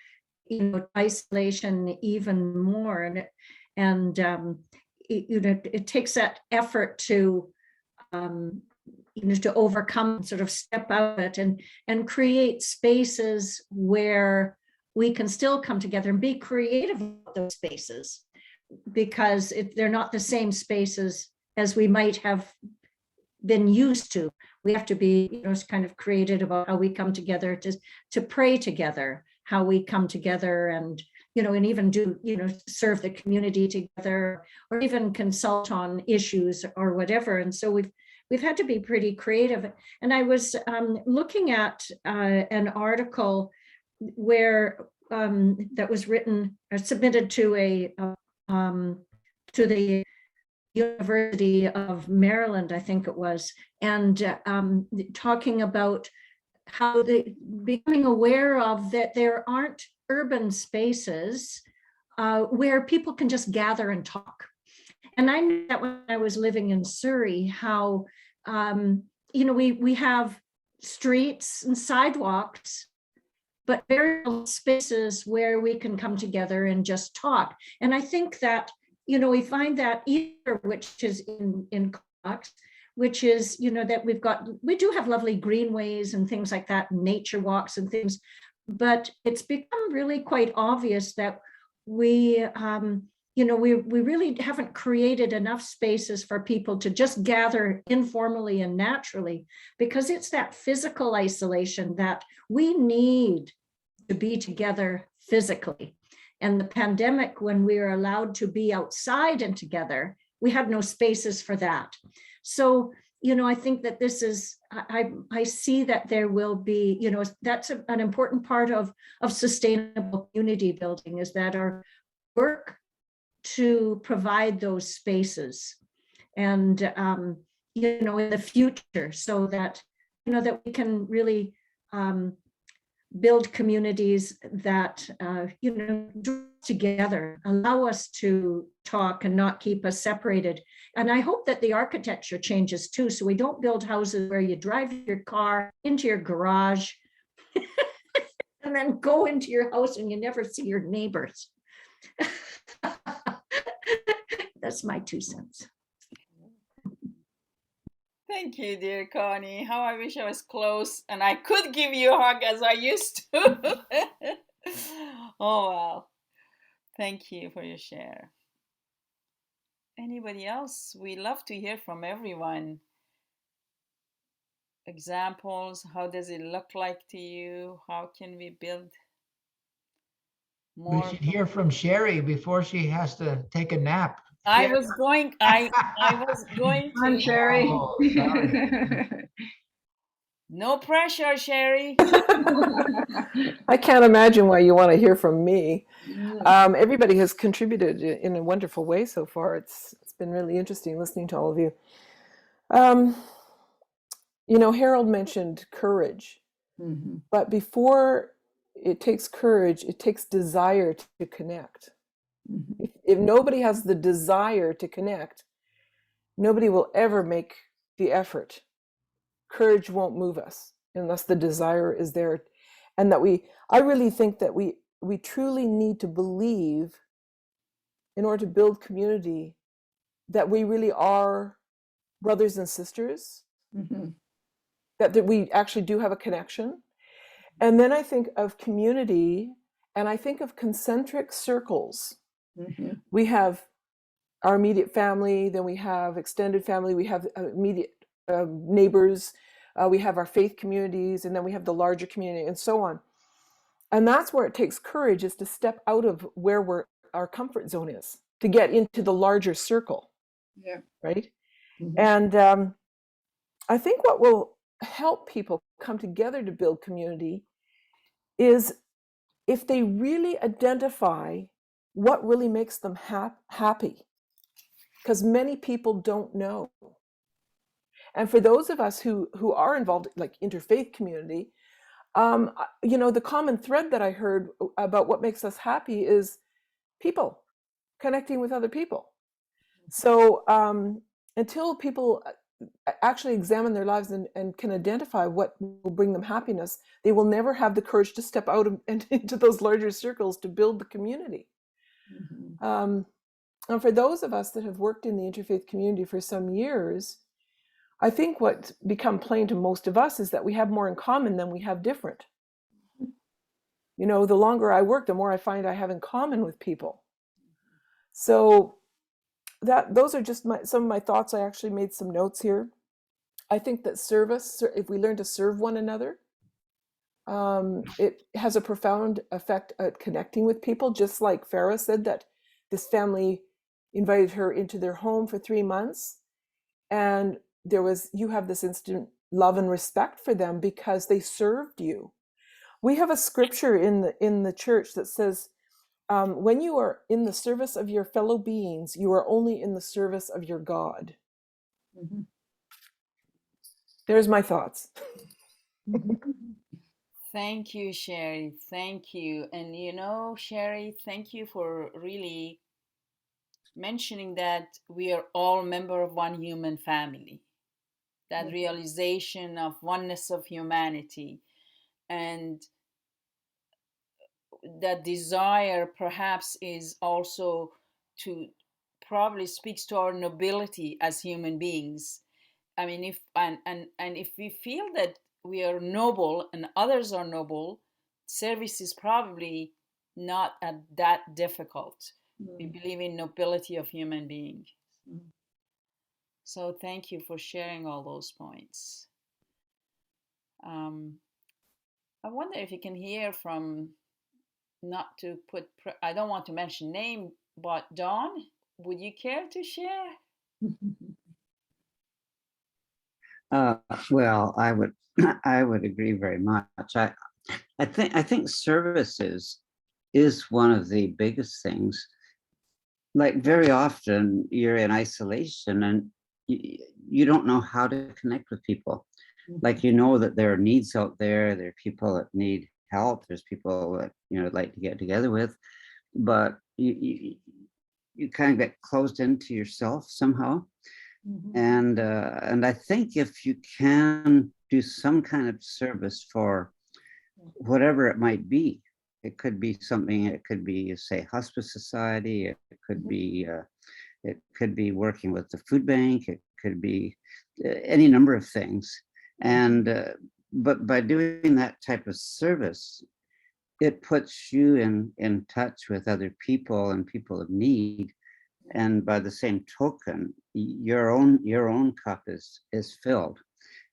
you know, isolation even more, and you know, it takes that effort to, you know, to overcome, sort of step out of it and create spaces where we can still come together and be creative about those spaces, because they're not the same spaces as we might have been used to. We have to be, you know, kind of creative about how we come together to pray together, how we come together, and, you know, and even do, you know, serve the community together, or even consult on issues or whatever. And so we've had to be pretty creative. And I was looking at an article where that was written or submitted to the University of Maryland, I think it was, and talking about how they becoming aware of that there aren't urban spaces where people can just gather and talk. And I knew that when I was living in Surrey, how, you know, we have streets and sidewalks, but very little spaces where we can come together and just talk. And I think that, you know, we find that either, which is in Comox, which is, you know, that we do have lovely greenways and things like that, nature walks and things, but it's become really quite obvious that we, you know, we really haven't created enough spaces for people to just gather informally and naturally, because it's that physical isolation that we need to be together physically. And the pandemic, when we were allowed to be outside and together, we had no spaces for that. So, you know, I think that this is, I see that there will be, you know, that's an important part of sustainable community building, is that our work to provide those spaces, and, you know, in the future, so that, you know, that we can really build communities that, you know, draw together, allow us to talk and not keep us separated. And I hope that the architecture changes too, so we don't build houses where you drive your car into your garage and then go into your house and you never see your neighbors. That's my 2 cents. Thank you, dear Connie. How I wish I was close and I could give you a hug as I used to. Oh, wow. Thank you for your share. Anybody else? We love to hear from everyone. Examples, how does it look like to you? How can we build more? We should hear from Sherry before she has to take a nap. I was going to. I'm Sherry. Oh, sorry. No pressure, Sherry. I can't imagine why you want to hear from me. Everybody has contributed in a wonderful way so far. It's been really interesting listening to all of you. Um, Harold mentioned courage, but before it takes courage, it takes desire to connect. If nobody has the desire to connect, nobody will ever make the effort. Courage won't move us unless the desire is there. And I really think that we truly need to believe, in order to build community, that we really are brothers and sisters, that we actually do have a connection. And then I think of community, and I think of concentric circles. We have our immediate family, then we have extended family, we have immediate neighbors, we have our faith communities, and then we have the larger community, and so on. And that's where it takes courage, is to step out of where our comfort zone is, to get into the larger circle. Yeah. Right? And I think what will help people come together to build community is if they really identify what really makes them happy. Because many people don't know. And for those of us who are involved, like interfaith community, the common thread that I heard about what makes us happy is people, connecting with other people. So until people actually examine their lives and can identify what will bring them happiness, they will never have the courage to step out and into those larger circles to build the community. And for those of us that have worked in the interfaith community for some years, I think what's become plain to most of us is that we have more in common than we have different. The longer I work, the more I find I have in common with people. So those are just some of my thoughts. I actually made some notes here. I think that service, if we learn to serve one another, it has a profound effect at connecting with people. Just like Farrah said, that this family invited her into their home for 3 months, and you have this instant love and respect for them because they served you. We have a scripture in the church that says, when you are in the service of your fellow beings, you are only in the service of your God. There's my thoughts. Thank you, Sherry. Thank you. And Sherry, thank you for really mentioning that we are all members of one human family. That realization of oneness of humanity, and that desire perhaps is also probably speaks to our nobility as human beings. I mean, if we feel that we are noble and others are noble, service is probably not that difficult. We believe in nobility of human being. So thank you for sharing all those points. I wonder if you can hear from, not to put, I don't want to mention name, but Dawn, would you care to share? Well, I would agree very much. I think services is one of the biggest things. Like, very often you're in isolation and you don't know how to connect with people. Like, that there are needs out there. There are people that need help. There's people that like to get together with, but you kind of get closed into yourself somehow. And I think if you can do some kind of service for whatever it might be, it could be something. It could be, say, hospice society. It could be working with the food bank. It could be any number of things. And but by doing that type of service, it puts you in touch with other people and people of need. And by the same token, your own cup is filled.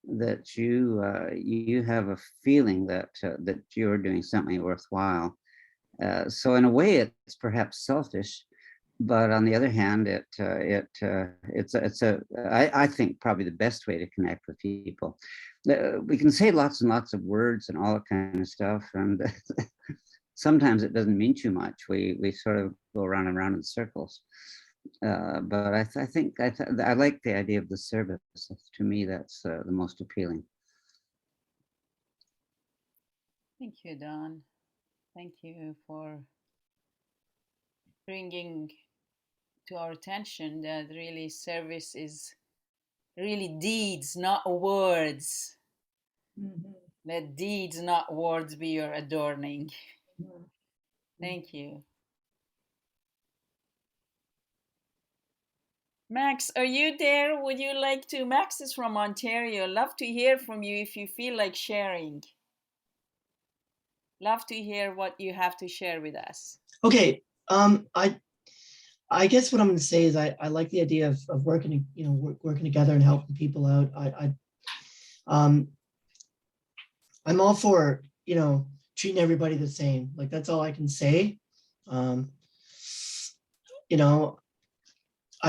That you have a feeling that you're doing something worthwhile. So in a way, it's perhaps selfish, but on the other hand, I think probably the best way to connect with people. we can say lots and lots of words and all that kind of stuff, and sometimes it doesn't mean too much. We sort of go around and around in circles. But I think I like the idea of the service. To me, that's the most appealing. Thank you, Don. Thank you for bringing to our attention that really service is really deeds, not words. Let deeds, not words, be your adorning. Thank you. Max, are you there? Would you like to? Max is from Ontario. Love to hear from you if you feel like sharing. Love to hear what you have to share with us. Okay. I guess what I'm going to say is I like the idea of working, working together and helping people out. I'm all for, treating everybody the same. Like, that's all I can say. I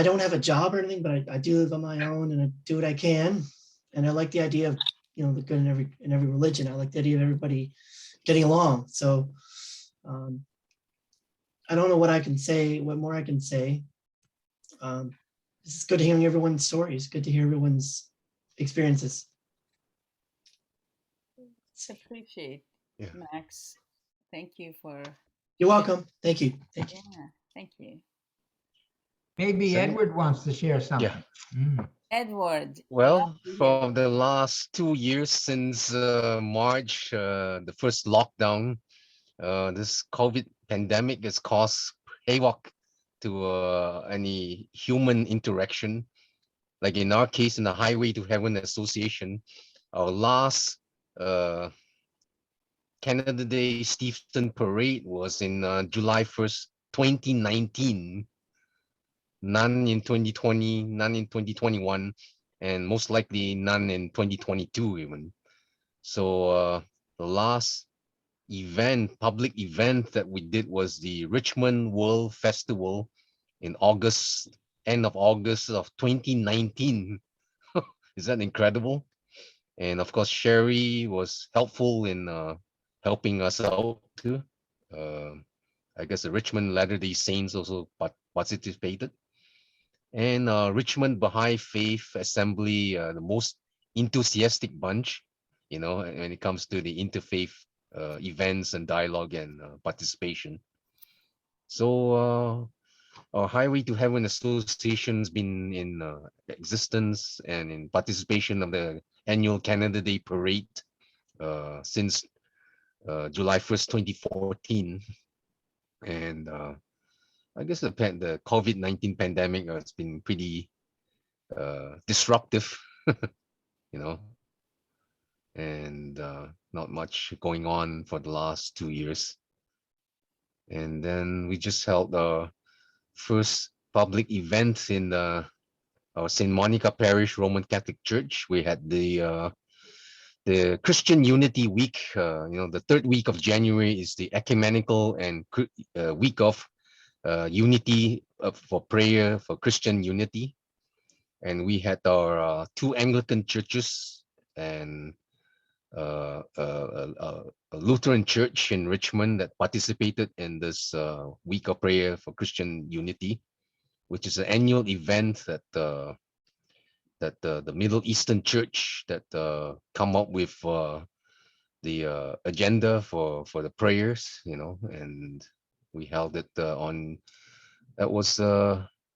don't have a job or anything, but I do live on my own and I do what I can. And I like the idea of, the good in every religion. I like the idea of everybody getting along. So I don't know what I can say, what more I can say. It's good hearing everyone's stories. Good to hear everyone's experiences. Appreciate, Max. Thank you for. You're welcome. Thank you. Thank you. Yeah, thank you. Maybe Edward wants to share something. Yeah. Edward. Well, for the last 2 years since March, the first lockdown, this COVID pandemic has caused havoc to any human interaction. Like in our case, in the Highway to Heaven Association, our last Canada Day Stephen Parade was in July 1st, 2019. None in 2020, none in 2021, and most likely none in 2022 even. So the last public event that we did was the Richmond World Festival in August, end of August of 2019. Is that incredible? And of course, Sherry was helpful in helping us out too. I guess the Richmond Latter-day Saints also participated. And Richmond Baha'i Faith Assembly, the most enthusiastic bunch, when it comes to the interfaith events and dialogue and participation. So our Highway to Heaven Association's been in existence and in participation of the annual Canada Day Parade since July 1st, 2014. And I guess the COVID-19 pandemic has been pretty disruptive, and not much going on for the last 2 years. And then we just held our first public event in our St. Monica Parish Roman Catholic Church. We had the Christian Unity Week. The third week of January is the ecumenical and week of unity for prayer for Christian unity. And we had our 2 Anglican churches and a Lutheran church in Richmond that participated in this week of prayer for Christian unity, which is an annual event that the Middle Eastern Church that come up with the agenda for the prayers, and we held it that was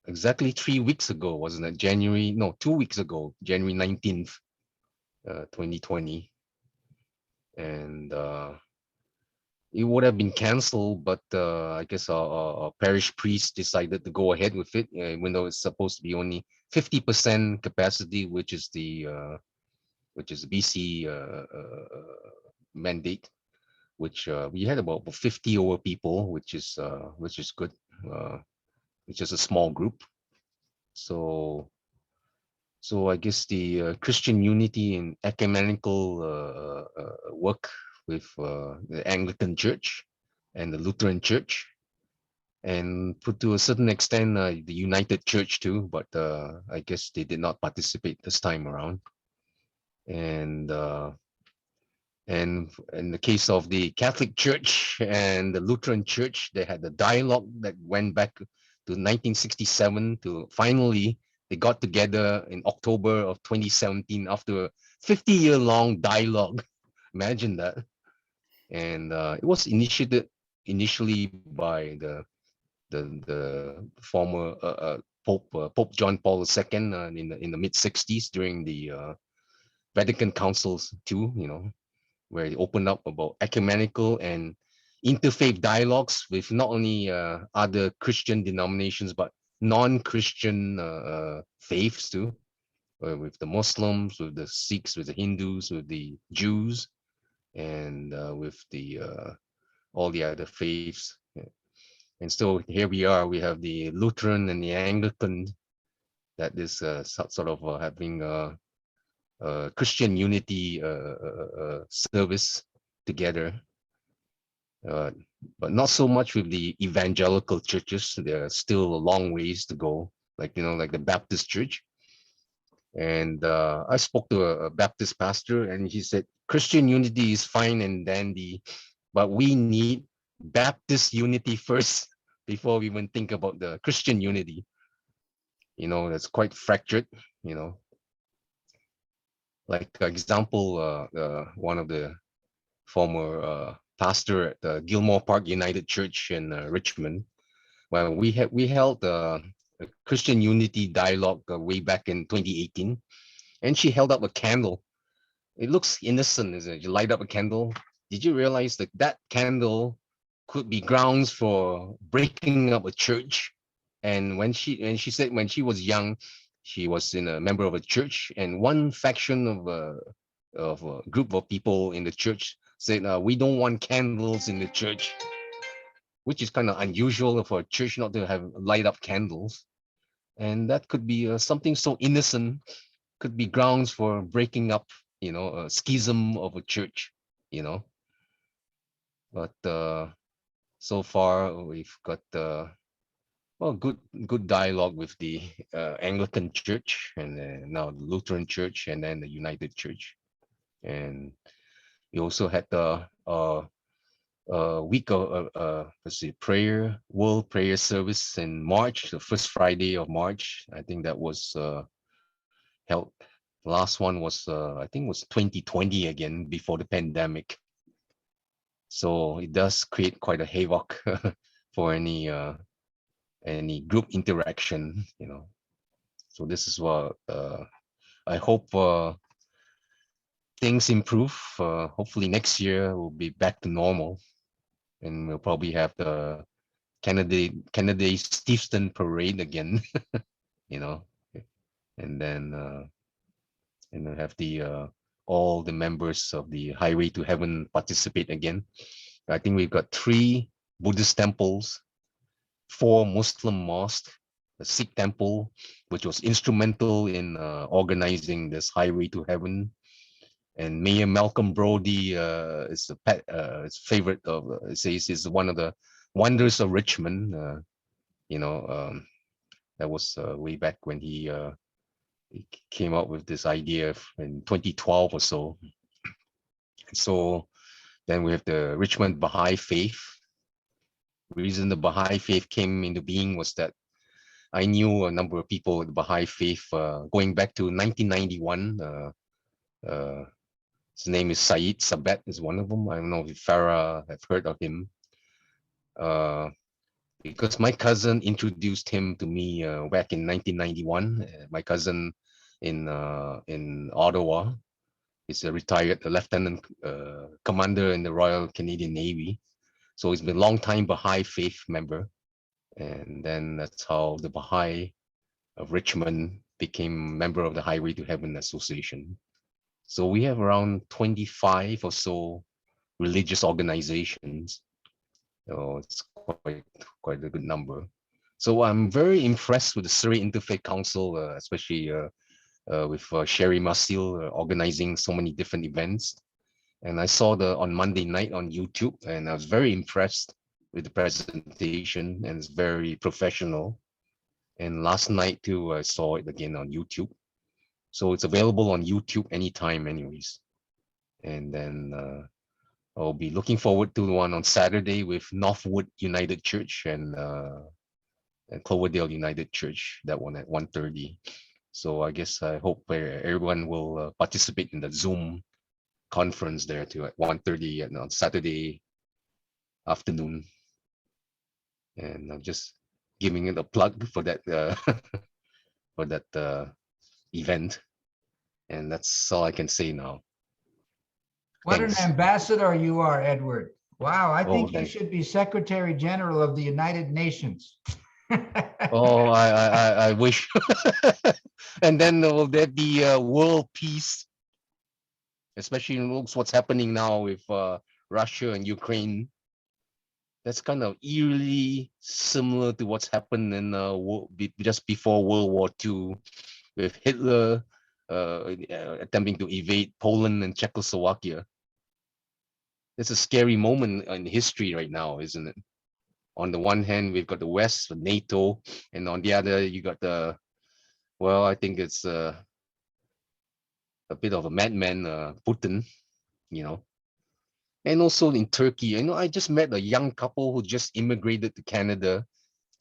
exactly 3 weeks ago, wasn't it? 2 weeks ago, January 19th, 2020. And it would have been canceled, but I guess our parish priest decided to go ahead with it, even though it's supposed to be only 50% capacity, which is the BC mandate, which we had about 50 over people, which is good, which is a small group. So I guess the Christian unity and ecumenical work with the Anglican Church and the Lutheran Church, and to a certain extent the United Church too, but I guess they did not participate this time around. And in the case of the Catholic Church and the Lutheran Church, they had a dialogue that went back to 1967 to finally they got together in October of 2017 after a 50-year-long dialogue. Imagine that. And it was initiated initially by the former Pope John Paul II in the mid 60s during the Vatican Councils too, where it opened up about ecumenical and interfaith dialogues with not only other Christian denominations but non-Christian faiths too, with the Muslims, with the Sikhs, with the Hindus, with the Jews, and with the all the other faiths. And so here we are. We have the Lutheran and the Anglican that is sort of having Christian unity service together, but not so much with the evangelical churches. There are still a long ways to go, like the Baptist Church. And I spoke to a Baptist pastor, and he said Christian unity is fine and dandy, but we need Baptist unity first before we even think about the Christian unity. That's quite fractured. Like example, one of the former pastor at the Gilmore Park United Church in Richmond. Well, we held a Christian unity dialogue way back in 2018, and she held up a candle. It looks innocent, isn't it? You light up a candle. Did you realize that that candle could be grounds for breaking up a church? And when she said when she was young, she was a member of a church, and one faction of a group of people in the church said, "We don't want candles in the church," which is kind of unusual for a church not to have light up candles. And that could be something so innocent, could be grounds for breaking up, a schism of a church, But so far we've got good dialogue with the Anglican Church, and now the Lutheran Church, and then the United Church. And we also had the week of let's see, World Prayer Service in March, the first Friday of March. I think that was held. The last one was I think was 2020 again, before the pandemic. So it does create quite a havoc for any group interaction, So this is what I hope things improve. Hopefully next year we'll be back to normal, and we'll probably have the Kennedy Steveston parade again, and then have the all the members of the Highway to Heaven participate again. I think we've got 3 Buddhist temples, 4 Muslim mosques, a Sikh temple, which was instrumental in organizing this Highway to Heaven. And Mayor Malcolm Brody is his favorite of, says is one of the wonders of Richmond. That was way back when he came up with this idea in 2012 or so. So then we have the Richmond Baha'i Faith. The reason the Baha'i Faith came into being was that I knew a number of people with the Baha'i Faith going back to 1991. His name is Saeed Sabet is one of them. I don't know if Farrah have heard of him. Because my cousin introduced him to me back in 1991. My cousin in Ottawa is a retired lieutenant commander in the Royal Canadian Navy. So he's been a long time Baha'i Faith member. And then that's how the Baha'i of Richmond became a member of the Highway to Heaven Association. So we have around 25 or so religious organizations. So it's quite a good number. So I'm very impressed with the Surrey Interfaith Council, especially with Sherry Masil organizing so many different events. And I saw on Monday night on YouTube, and I was very impressed with the presentation, and it's very professional. And last night too, I saw it again on YouTube. So it's available on YouTube anytime, anyways. And then I'll be looking forward to the one on Saturday with Northwood United Church and Cloverdale United Church. That one at 1:30. So I guess I hope everyone will participate in the Zoom conference there too at 1:30 on Saturday afternoon. And I'm just giving it a plug for that for that event. And that's all I can say now. What Thanks. an ambassador you are, Edward. Wow, I think you thanks. should be Secretary General of the United Nations. Oh, I wish. And then will there be world peace, especially in what's happening now with Russia and Ukraine? That's kind of eerily similar to what's happened in just before World War II, with Hitler attempting to evade Poland and Czechoslovakia. It's a scary moment in history right now, isn't it? On the one hand, we've got the West, NATO, and on the other, you got well, I think it's a bit of a madman, Putin, you know. And also in Turkey, I just met a young couple who just immigrated to Canada,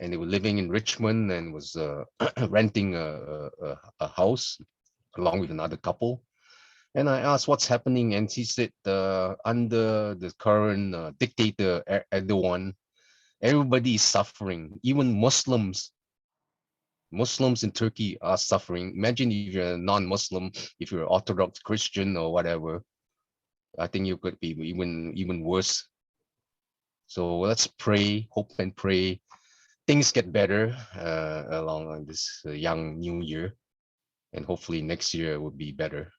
and they were living in Richmond and was renting a house along with another couple. And I asked what's happening, and she said under the current dictator Erdogan, everybody is suffering. Even Muslims in Turkey are suffering. Imagine if you're a non-Muslim, if you're Orthodox Christian or whatever, I think you could be even worse. So let's pray, hope and pray things get better along this young new year, and hopefully next year will be better.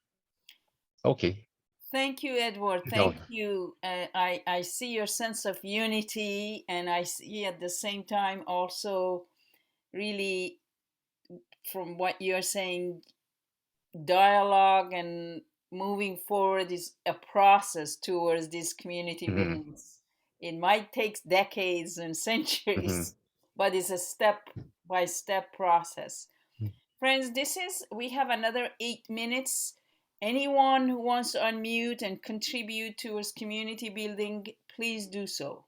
Okay. Thank you, Edward. No. Thank you. I see your sense of unity, and I see at the same time also really from what you're saying, dialogue and moving forward is a process towards these community buildings. It might take decades and centuries, but it's a step-by-step process. Friends, we have another 8 minutes. Anyone who wants to unmute and contribute towards community building, please do so.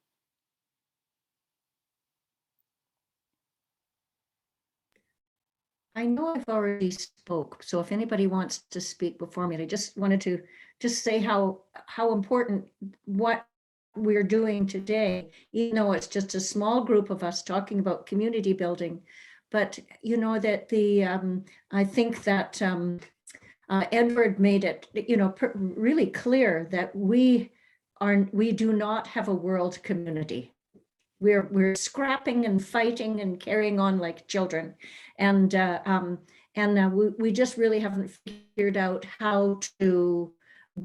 I know I've already spoke, so if anybody wants to speak before me, I just wanted to just say how important what we're doing today, even though it's just a small group of us talking about community building. But that I think that Edward made it, really clear that we do not have a world community. We're scrapping and fighting and carrying on like children, and we just really haven't figured out how to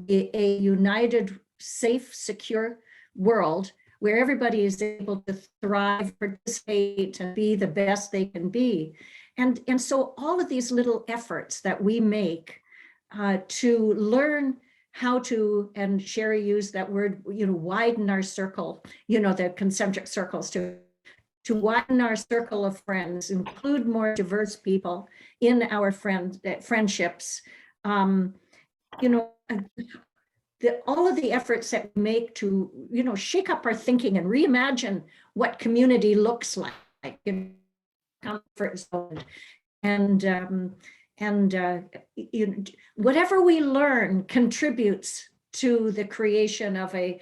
be a united, safe, secure world where everybody is able to thrive, participate, and be the best they can be. And so all of these little efforts that we make to learn how to, and Sherry used that word, widen our circle, the concentric circles, to widen our circle of friends, include more diverse people in our friendships. All of the efforts that we make to, shake up our thinking and reimagine what community looks like, comfort zone, and whatever we learn contributes to the creation of a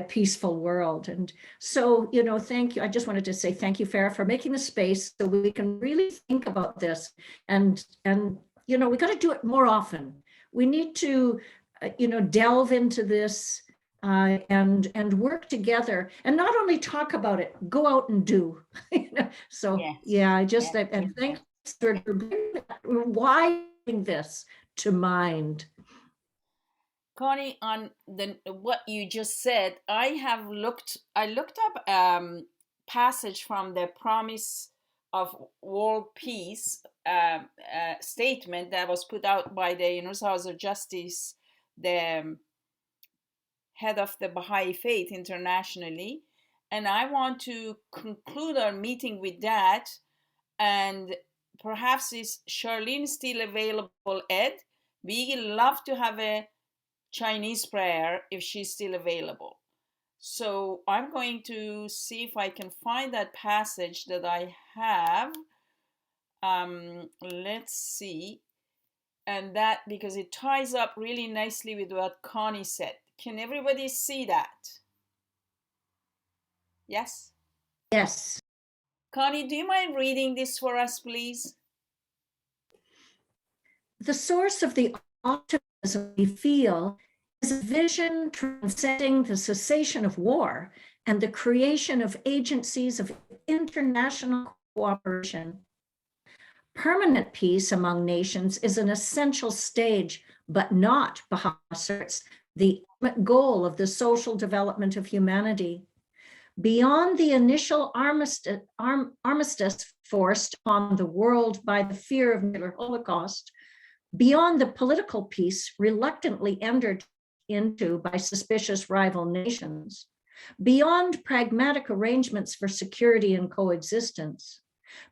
peaceful world. And so, thank you. I just wanted to say thank you, Farrah, for making the space so we can really think about this. And we got to do it more often. We need to, delve into this and work together, and not only talk about it, go out and do. So yes. Yeah, I just and thanks for widening this to mind. Connie, on what you just said, I looked up passage from the Promise of World Peace statement that was put out by the Universal House of Justice, the head of the Baha'i faith internationally, and I want to conclude our meeting with that. And perhaps is Charlene still available, Ed? We love to have a Chinese prayer if she's still available. So I'm going to see if I can find that passage that I have. Let's see. And that, because it ties up really nicely with what Connie said. Can everybody see that? Yes? Yes. Connie, do you mind reading this for us, please? The source of the optimism we feel is a vision transcending the cessation of war and the creation of agencies of international cooperation. Permanent peace among nations is an essential stage, but not, Baha'i asserts, the ultimate goal of the social development of humanity. Beyond the initial armistice forced upon the world by the fear of nuclear holocaust, beyond the political peace reluctantly entered into by suspicious rival nations, beyond pragmatic arrangements for security and coexistence,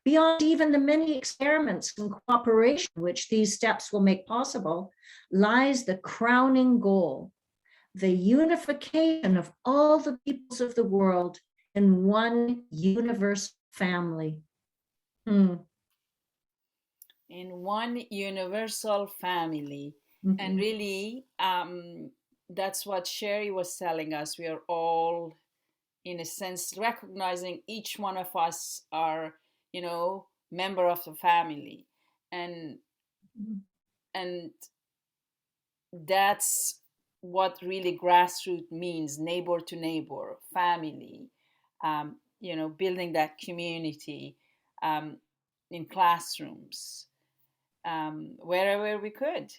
beyond even the many experiments and cooperation which these steps will make possible, lies the crowning goal: the unification of all the peoples of the world in one universal family. In one universal family. Mm-hmm. And really, that's what Sherry was telling us. We are all, in a sense, recognizing each one of us are, member of the family. And that's what really grassroots means: neighbor to neighbor, family, building that community in classrooms, wherever we could,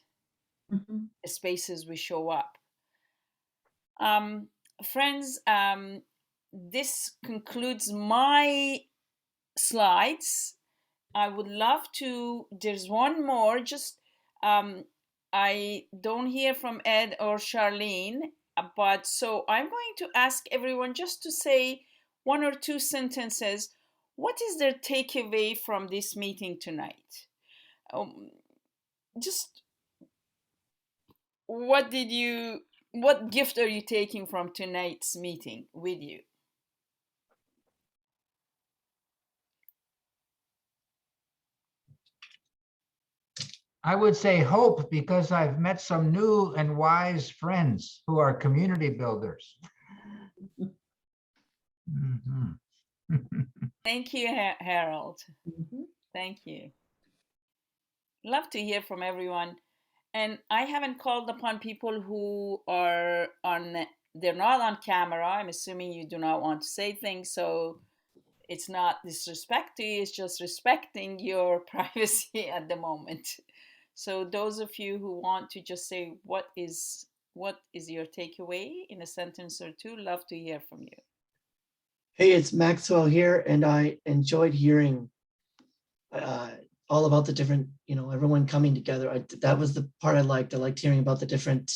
spaces we show up. Friends, this concludes my slides. I would love to, there's one more, just I don't hear from Ed or Charlene, but so I'm going to ask everyone just to say one or two sentences. What is their takeaway from this meeting tonight? Just what gift are you taking from tonight's meeting with you? I would say hope, because I've met some new and wise friends who are community builders. Thank you, Harold. Thank you. Love to hear from everyone. And I haven't called upon people who are they're not on camera. I'm assuming you do not want to say things, so it's not disrespect to you, it's just respecting your privacy at the moment. So those of you who want to just say what is your takeaway in a sentence or two, love to hear from you. Hey, it's Maxwell here, and I enjoyed hearing all about the different, everyone coming together. That was the part I liked. I liked hearing about the different,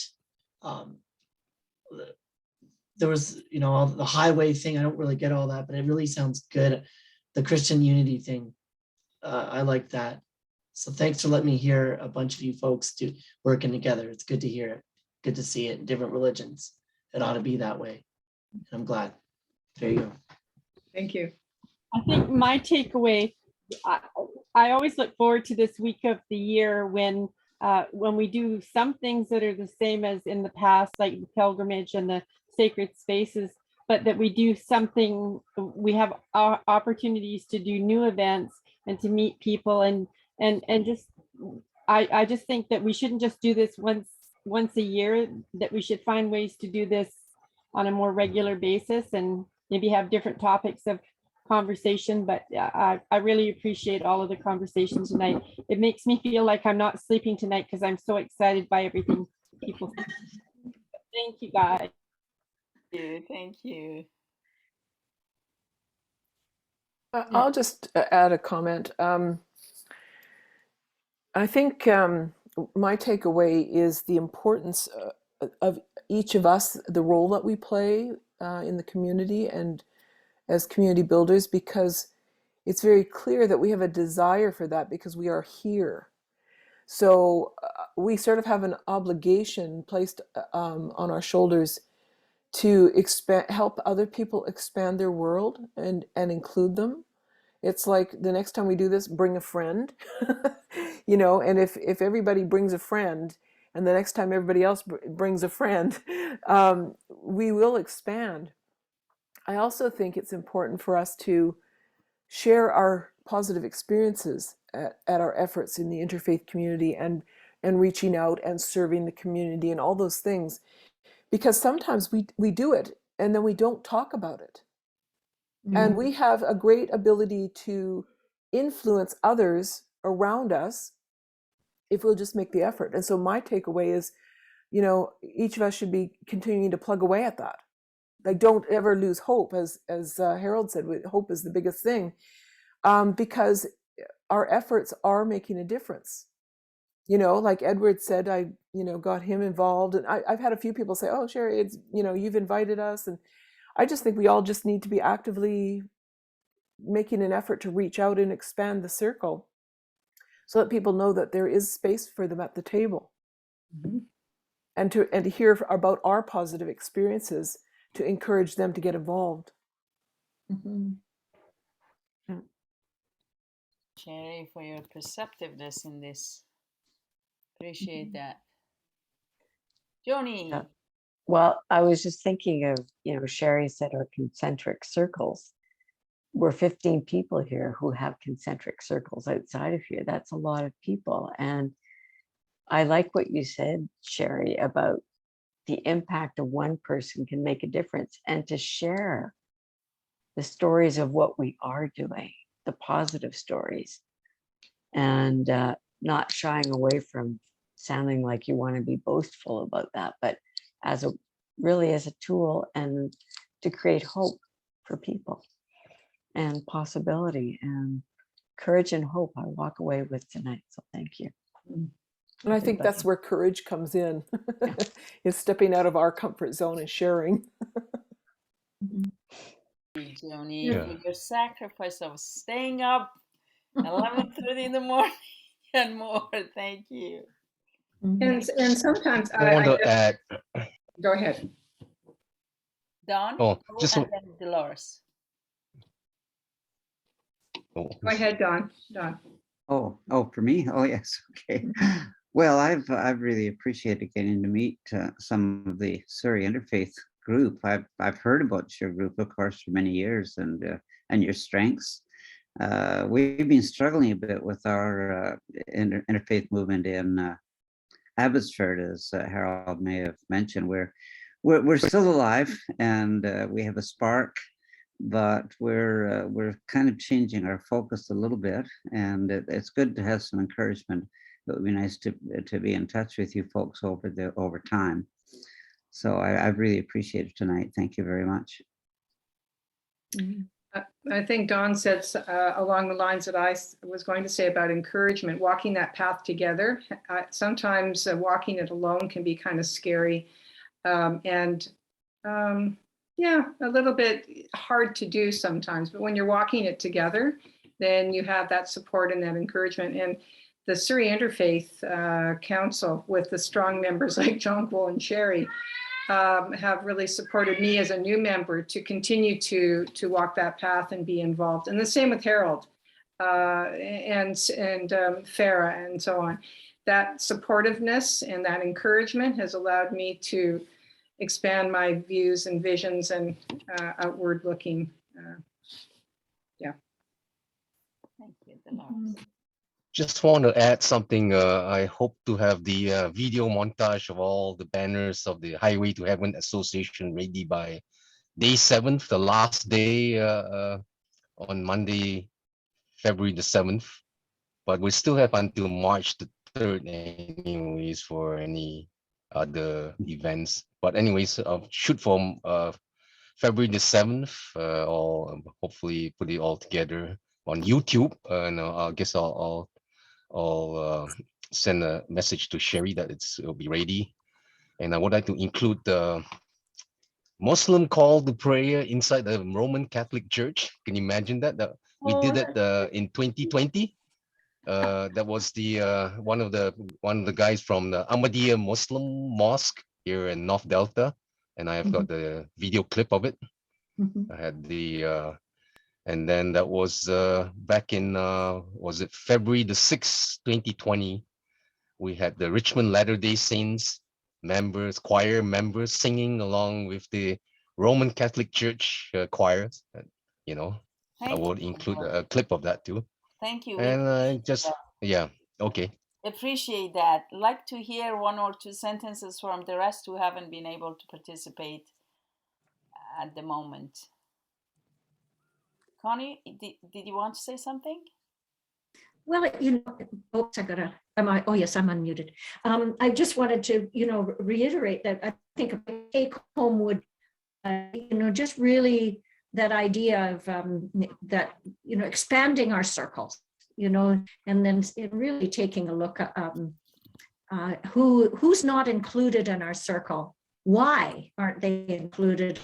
there was, all the highway thing. I don't really get all that, but it really sounds good. The Christian unity thing, I like that. So thanks for letting me hear a bunch of you folks working together. It's good to hear it. Good to see it in different religions. It ought to be that way. And I'm glad. There you go. Thank you. I think my takeaway, I always look forward to this week of the year when we do some things that are the same as in the past, like the pilgrimage and the sacred spaces, but that we do something, we have opportunities to do new events and to meet people and just, I just think that we shouldn't just do this once a year, that we should find ways to do this on a more regular basis and maybe have different topics of conversation. But I really appreciate all of the conversations tonight. It makes me feel like I'm not sleeping tonight because I'm so excited by everything people say. Thank you, guys. Thank you. I'll just add a comment. I think my takeaway is the importance of each of us, the role that we play in the community and as community builders, because it's very clear that we have a desire for that because we are here. So we sort of have an obligation placed on our shoulders to help other people expand their world and include them. It's like the next time we do this, bring a friend, you know, and if everybody brings a friend and the next time everybody else brings a friend, we will expand. I also think it's important for us to share our positive experiences at our efforts in the interfaith community and reaching out and serving the community and all those things, because sometimes we do it and then we don't talk about it. And we have a great ability to influence others around us if we'll just make the effort. And so my takeaway is, you know, each of us should be continuing to plug away at that. Like, don't ever lose hope, as Harold said, hope is the biggest thing, because our efforts are making a difference. You know, like Edward said, I, you know, got him involved, and I've had a few people say, "Oh, Sherry, it's, you know, you've invited us," and I just think we all just need to be actively making an effort to reach out and expand the circle, so that people know that there is space for them at the table, and to hear about our positive experiences, to encourage them to get involved. Sherry, for your perceptiveness in this. Appreciate that. Joni. Well, I was just thinking of, you know, Sherry said our concentric circles. We're 15 people here who have concentric circles outside of here. That's a lot of people. And I like what you said, Sherry, about the impact of one person can make a difference, and to share the stories of what we are doing, the positive stories, and not shying away from sounding like you want to be boastful about that, but really as a tool and to create hope for people and possibility and courage and hope. I walk away with tonight. So thank you. And I think that's where courage comes in, is stepping out of our comfort zone and sharing. Joni, for your sacrifice of staying up 11:30 in the morning and more. Thank you. And sometimes I want to add. Go ahead. Don? Oh, just and then Dolores. Oh. Go ahead, Don. Oh, for me? Oh, yes. Okay. Well, I've really appreciated getting to meet some of the Surrey Interfaith group. I've heard about your group, of course, for many years, and your strengths. We've been struggling a bit with our interfaith movement in Abbotsford, as Harold may have mentioned. We're still alive, and we have a spark, but we're kind of changing our focus a little bit, and it's good to have some encouragement. It would be nice to be in touch with you folks over time. So I really appreciate it tonight. Thank you very much. I think Don said along the lines that I was going to say about encouragement, walking that path together. Sometimes walking it alone can be kind of scary, and a little bit hard to do sometimes. But when you're walking it together, then you have that support and that encouragement. And the Surrey Interfaith Council, with the strong members like John Cole and Sherry, have really supported me as a new member to continue to walk that path and be involved. And the same with Harold and Farrah and so on. That supportiveness and that encouragement has allowed me to expand my views and visions and outward looking. Thank you, Dolores. Just want to add something. I hope to have the video montage of all the banners of the Highway to Heaven Association ready by day 7th, the last day on Monday, February the 7th. But we still have until March the 3rd anyways for any other events. But anyways, shoot for February the 7th, or hopefully put it all together on YouTube. And I guess I'll send a message to Sherry that it'll be ready. And I would like to include the Muslim call to prayer inside the Roman Catholic Church. Can you imagine that? we did it in 2020. That was the one of the guys from the Ahmadiyya Muslim Mosque here in North Delta, and I have got the video clip of it. I had the and then that was back in was it February the 6th, 2020. We had the Richmond Latter-day Saints members, choir members singing along with the Roman Catholic Church choir. You know, I Thank will you. include a clip of that too. Thank you. And I just, yeah, okay. Appreciate that. Like to hear one or two sentences from the rest who haven't been able to participate at the moment. Connie, did you want to say something? Well, oops, oh yes, I'm unmuted. I just wanted to, reiterate that I think a take home would, just really that idea of that, expanding our circles, and then really taking a look at who's not included in our circle. Why aren't they included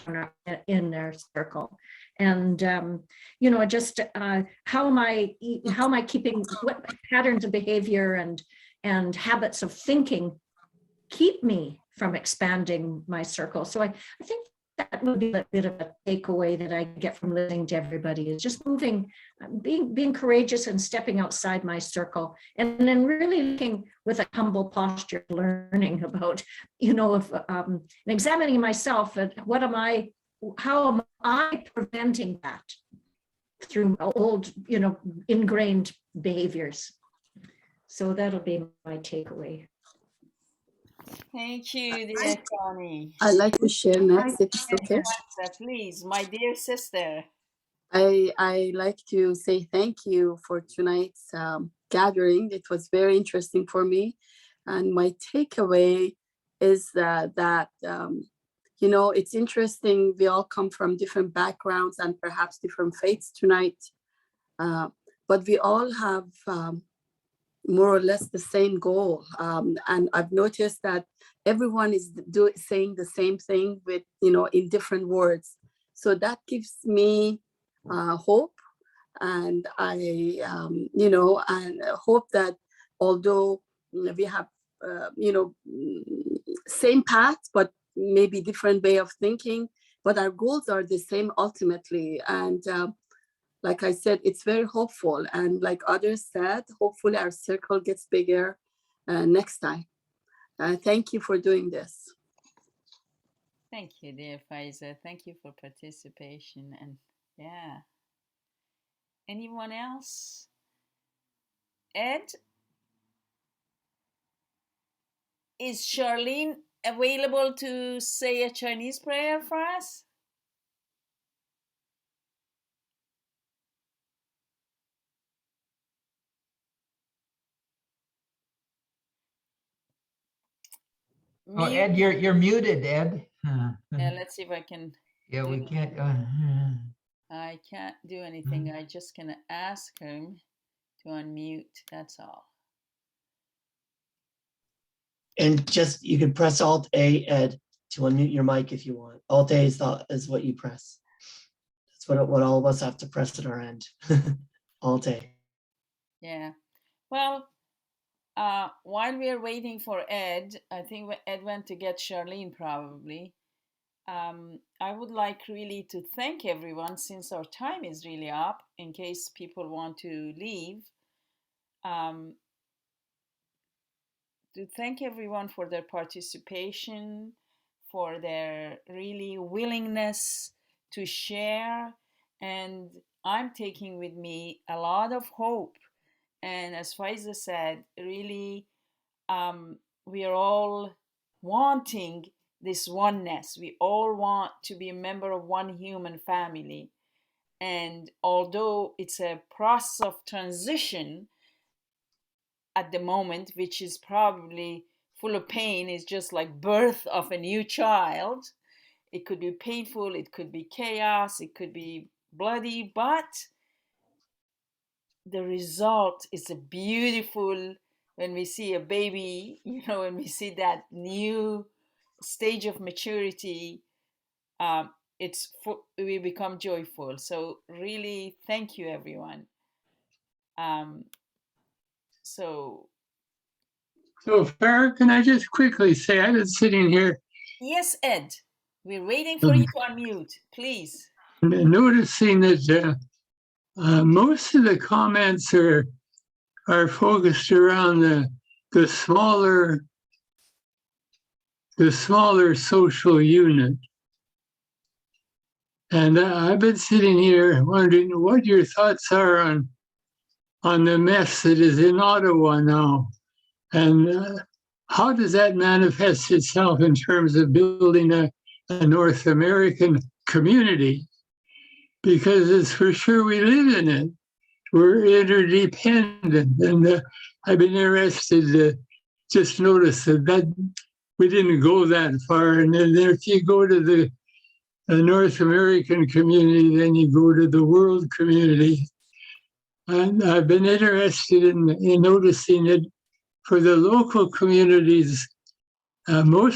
in their circle? And just how am I keeping, what patterns of behavior and habits of thinking keep me from expanding my circle? So I think that would be a bit of a takeaway that I get from listening to everybody, is just moving, being courageous and stepping outside my circle, and then really looking with a humble posture, learning about, and examining myself at how am I preventing that through old, ingrained behaviors. So that'll be my takeaway. Thank you, dear Connie. I'd like to share next, if it's okay. Please, my dear sister. I like to say thank you for tonight's gathering. It was very interesting for me. And my takeaway is that it's interesting. We all come from different backgrounds and perhaps different faiths tonight. But we all have more or less the same goal. And I've noticed that everyone is saying the same thing with, in different words. So that gives me hope. And I, and hope that although we have, same path, but maybe different way of thinking, but our goals are the same ultimately. And like I said, it's very hopeful. And like others said, hopefully our circle gets bigger next time. Thank you for doing this. Thank you, dear Faiza. Thank you for participation. And yeah. Anyone else? Ed? Is Charlene available to say a Chinese prayer for us? Oh, Ed, you're muted, Ed. Yeah, let's see if I can. Yeah, we can't. I can't do anything. I just gonna ask him to unmute. That's all. And just, you can press Alt-A, Ed, to unmute your mic if you want. Alt-A is what you press. That's what all of us have to press at our end. Alt-A. Yeah. Well, while we are waiting for Ed, I think Ed went to get Charlene probably. I would like really to thank everyone, since our time is really up, in case people want to leave. To thank everyone for their participation, for their really willingness to share. And I'm taking with me a lot of hope. And as Faiza said, really, we are all wanting this oneness. We all want to be a member of one human family. And although it's a process of transition at the moment, which is probably full of pain, is just like birth of a new child. It could be painful, it could be chaos, it could be bloody, but the result is a beautiful, when we see a baby, when we see that new stage of maturity, we become joyful. So really, thank you, everyone. So Farrah, can I just quickly say, I've been sitting here yes, Ed, we're waiting for you to unmute, please. noticing that most of the comments are focused around the smaller social unit. And I've been sitting here wondering what your thoughts are on the mess that is in Ottawa now. And how does that manifest itself in terms of building a North American community? Because it's for sure we live in it. We're interdependent. And I've been interested to just notice that we didn't go that far. And then if you go to the North American community, then you go to the world community. And I've been interested in noticing it for the local communities. Most